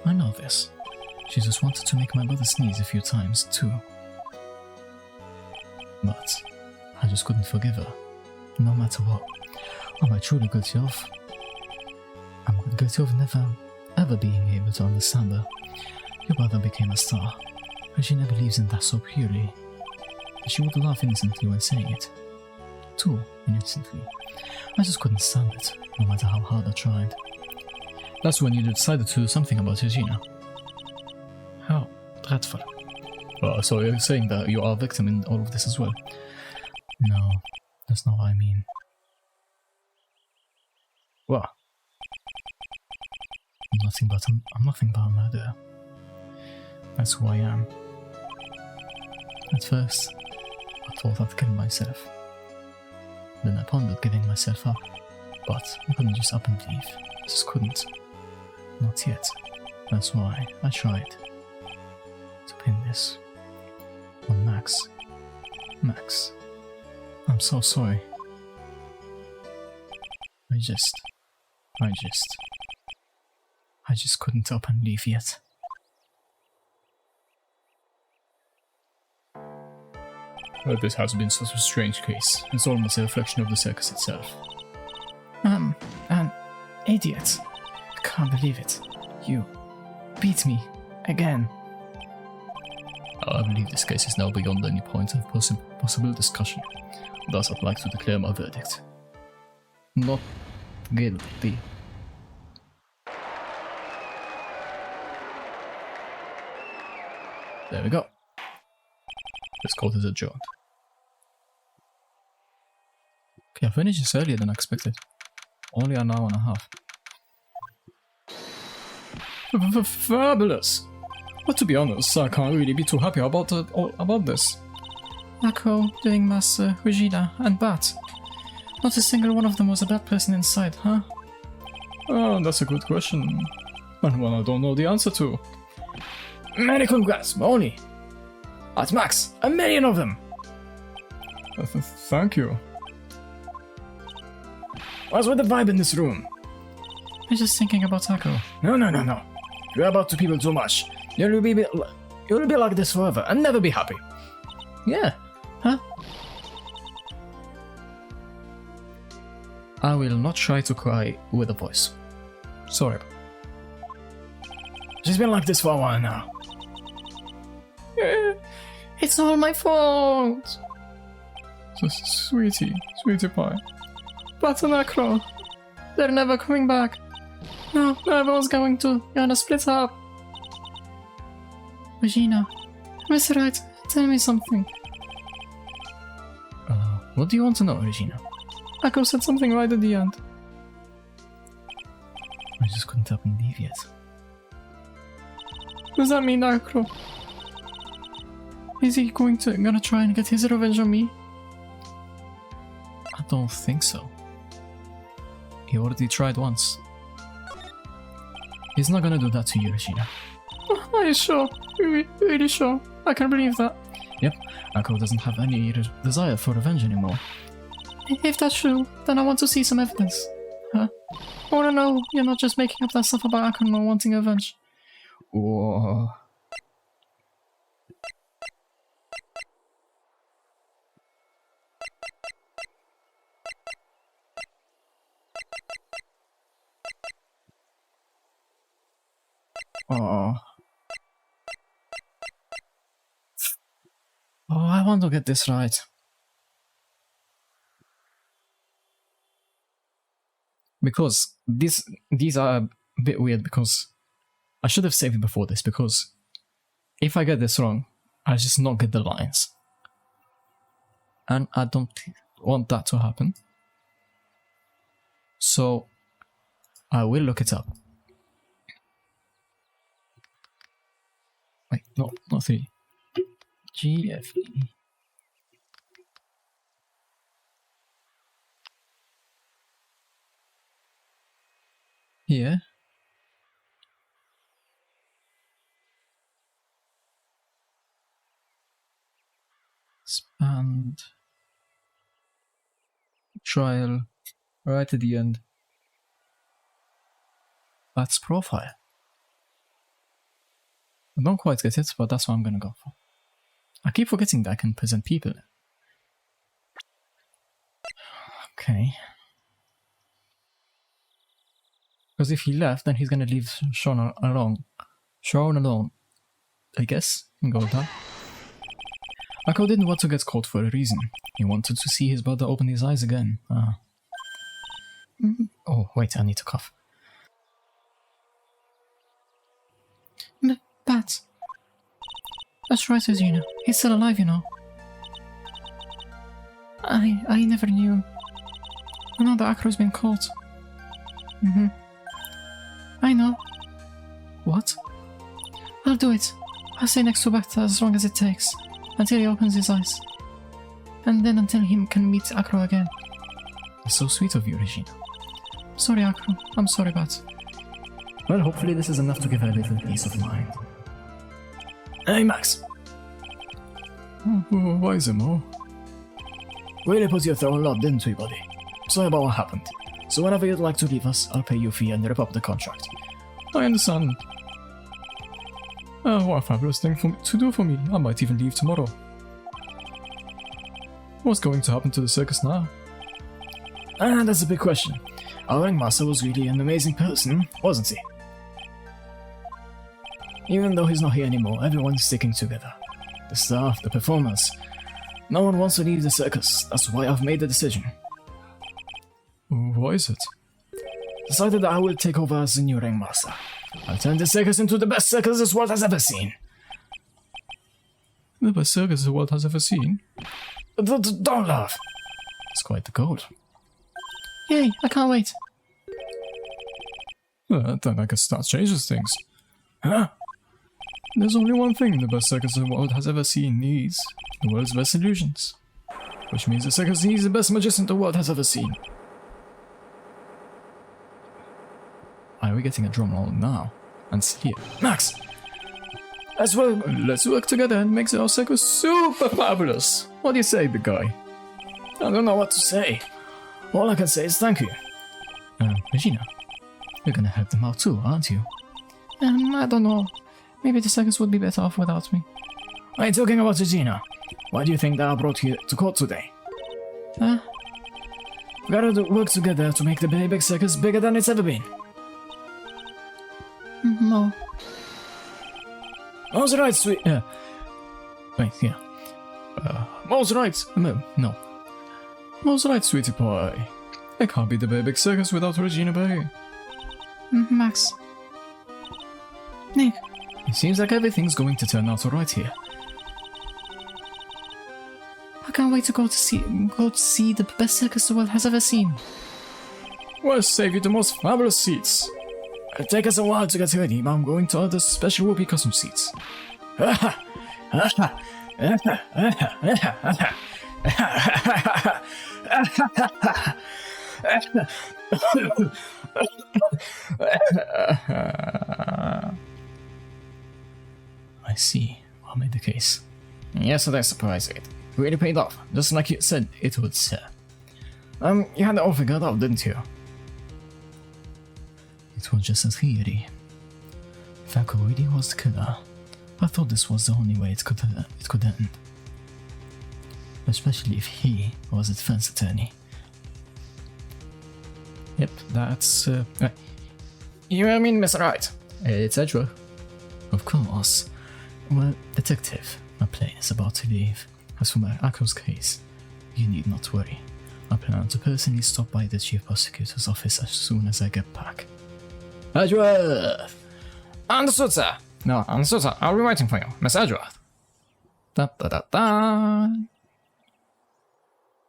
I know this. She just wanted to make my brother sneeze a few times, too. But I just couldn't forgive her, no matter what. Am I truly guilty of? I'm guilty of never, ever being able to understand her. Your brother became a star, but she never believes in that so purely. She would laugh innocently when saying it. Too innocently. I just couldn't stand it, no matter how hard I tried. That's when you decided to do something about Regina. How dreadful. So you're saying that you are a victim in all of this as well? No, that's not what I mean. What? I'm nothing but a murderer. That's who I am. At first, I thought I'd kill myself. Then I pondered giving myself up, but I couldn't just up and leave. I just couldn't. Not yet. That's why I tried to pin this on Max. Max, I'm so sorry. I just couldn't up and leave yet. Well, this has been such a strange case. It's almost a reflection of the circus itself. An idiot. I can't believe it. You beat me again. I believe this case is now beyond any point of possible discussion. Thus, I'd like to declare my verdict. Not guilty. There we go. This court is adjourned. Okay, I finished this earlier than expected. Only an hour and a half. Fabulous! But to be honest, I can't really be too happy about this. Ako, doing Master, Regina, and Bat. Not a single one of them was a bad person inside, huh? Oh, that's a good question. And one I don't know the answer to. Many congrats, Moni! At max, 1,000,000 of them! Thank you. What's with the vibe in this room? I'm just thinking about Ako. No. You're about to people too much. You'll be like this forever and never be happy. Yeah. Huh? I will not try to cry with a voice. Sorry. She's been like this for a while now. It's all my fault. Sweetie pie. Bat and Akro. They're never coming back. No, everyone's going to. You're gonna split up. Regina, Miss Wright, tell me something. What do you want to know, Regina? Ako said something right at the end. I just couldn't up and leave yet. Does that mean Akro? Is he gonna try and get his revenge on me? I don't think so. He already tried once. He's not gonna do that to you, Regina. Are you sure? Really sure? I can't believe that. Yep, Ako doesn't have any desire for revenge anymore. If that's true, then I want to see some evidence. Huh? I want to know you're not just making up that stuff about Akuno wanting revenge. Whoa. Oh. Oh, I want to get this right. Because these are a bit weird because I should have saved it before this because if I get this wrong, I just not get the lines. And I don't want that to happen. So I will look it up. Wait, no, not 3. GFE. Here. Expand. Trial. Right at the end. That's profile. I don't quite get it, but that's what I'm gonna go for. I keep forgetting that I can present people. Okay. Because if he left, then he's gonna leave Sean alone. Sean alone. I guess, and go with that. Ako didn't want to get caught for a reason. He wanted to see his brother open his eyes again. Oh, wait, I need to cough. Bats. That's right, Regina. He's still alive, you know. I never knew. I know that Akro's been caught. I know. What? I'll do it. I'll stay next to Bata as long as it takes. Until he opens his eyes. And then until he can meet Akro again. That's so sweet of you, Regina. Sorry, Akro. I'm sorry, Bat. Well, hopefully this is enough to give her a little peace of mind. Hey, Max! Why is it more? Really put you through a lot, didn't we, buddy? Sorry about what happened. So whenever you'd like to leave us, I'll pay you a fee and rip up the contract. I understand. What a fabulous thing to do for me. I might even leave tomorrow. What's going to happen to the circus now? That's a big question. Our ringmaster was really an amazing person, wasn't he? Even though he's not here anymore, everyone's sticking together. The staff, the performers. No one wants to leave the circus. That's why I've made the decision. Why is it? Decided that I will take over as the new ringmaster. I'll turn the circus into the best circus this world has ever seen. The best circus the world has ever seen? Don't laugh. It's quite the goal. Yay, I can't wait. Then I guess that changes things. Huh? There's only one thing the best circus the world has ever seen needs. The world's best illusions. Which means the circus needs the best magician the world has ever seen. Are we getting a drum roll now? And here. Max! Let's work together and make our circus super fabulous. What do you say, big guy? I don't know what to say. All I can say is thank you. Regina, you're gonna help them out too, aren't you? I don't know. Maybe the circus would be better off without me. Are you talking about Regina? Why do you think that I brought you to court today? Huh? We gotta work together to make the big circus bigger than it's ever been. No. Mom's right, sweet. Wait, yeah. Mom's right. No. Mom's right, sweetie pie. It can't be the big circus without Regina Bay. Max. Nick. It seems like everything's going to turn out alright here. I can't wait to go to see the best circus the world has ever seen. We'll save you the most fabulous seats. It'll take us a while to get ready, but I'm going to order special whoopee custom seats. I see. What made the case? Yesterday's surprise aid really paid off, just like you said it would, sir. You had it all figured out, didn't you? It was just as theory. If Akuridi was the killer, I thought this was the only way it could end. Especially if he was a defense attorney. Yep, that's... You mean Mr. Right? It's Edgeworth. Of course. Well, detective, my plane is about to leave. As for my Akko's case, you need not worry. I plan to personally stop by the chief prosecutor's office as soon as I get back. Edgeworth! Understood, sir. No, understood, sir. I'll be waiting for you, Miss Edgeworth. Da da da da.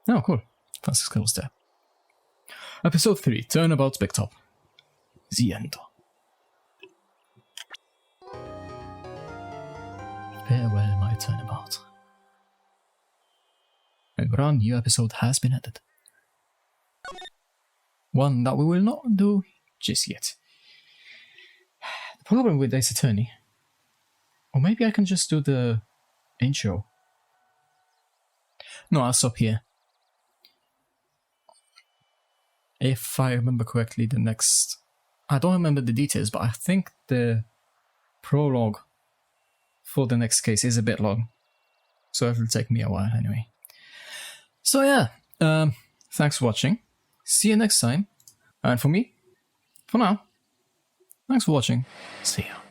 Oh, cool. Fancy skills there. Episode 3, Turnabout's Big Top. The end. Farewell, my turnabout. A brand new episode has been added. One that we will not do just yet. The problem with Ace Attorney, or maybe I can just do the intro. No, I'll stop here. If I remember correctly, the next... I don't remember the details, but I think the prologue for the next case is a bit long. So it'll take me a while anyway. So yeah, thanks for watching. See you next time. And for me, for now, thanks for watching. See ya.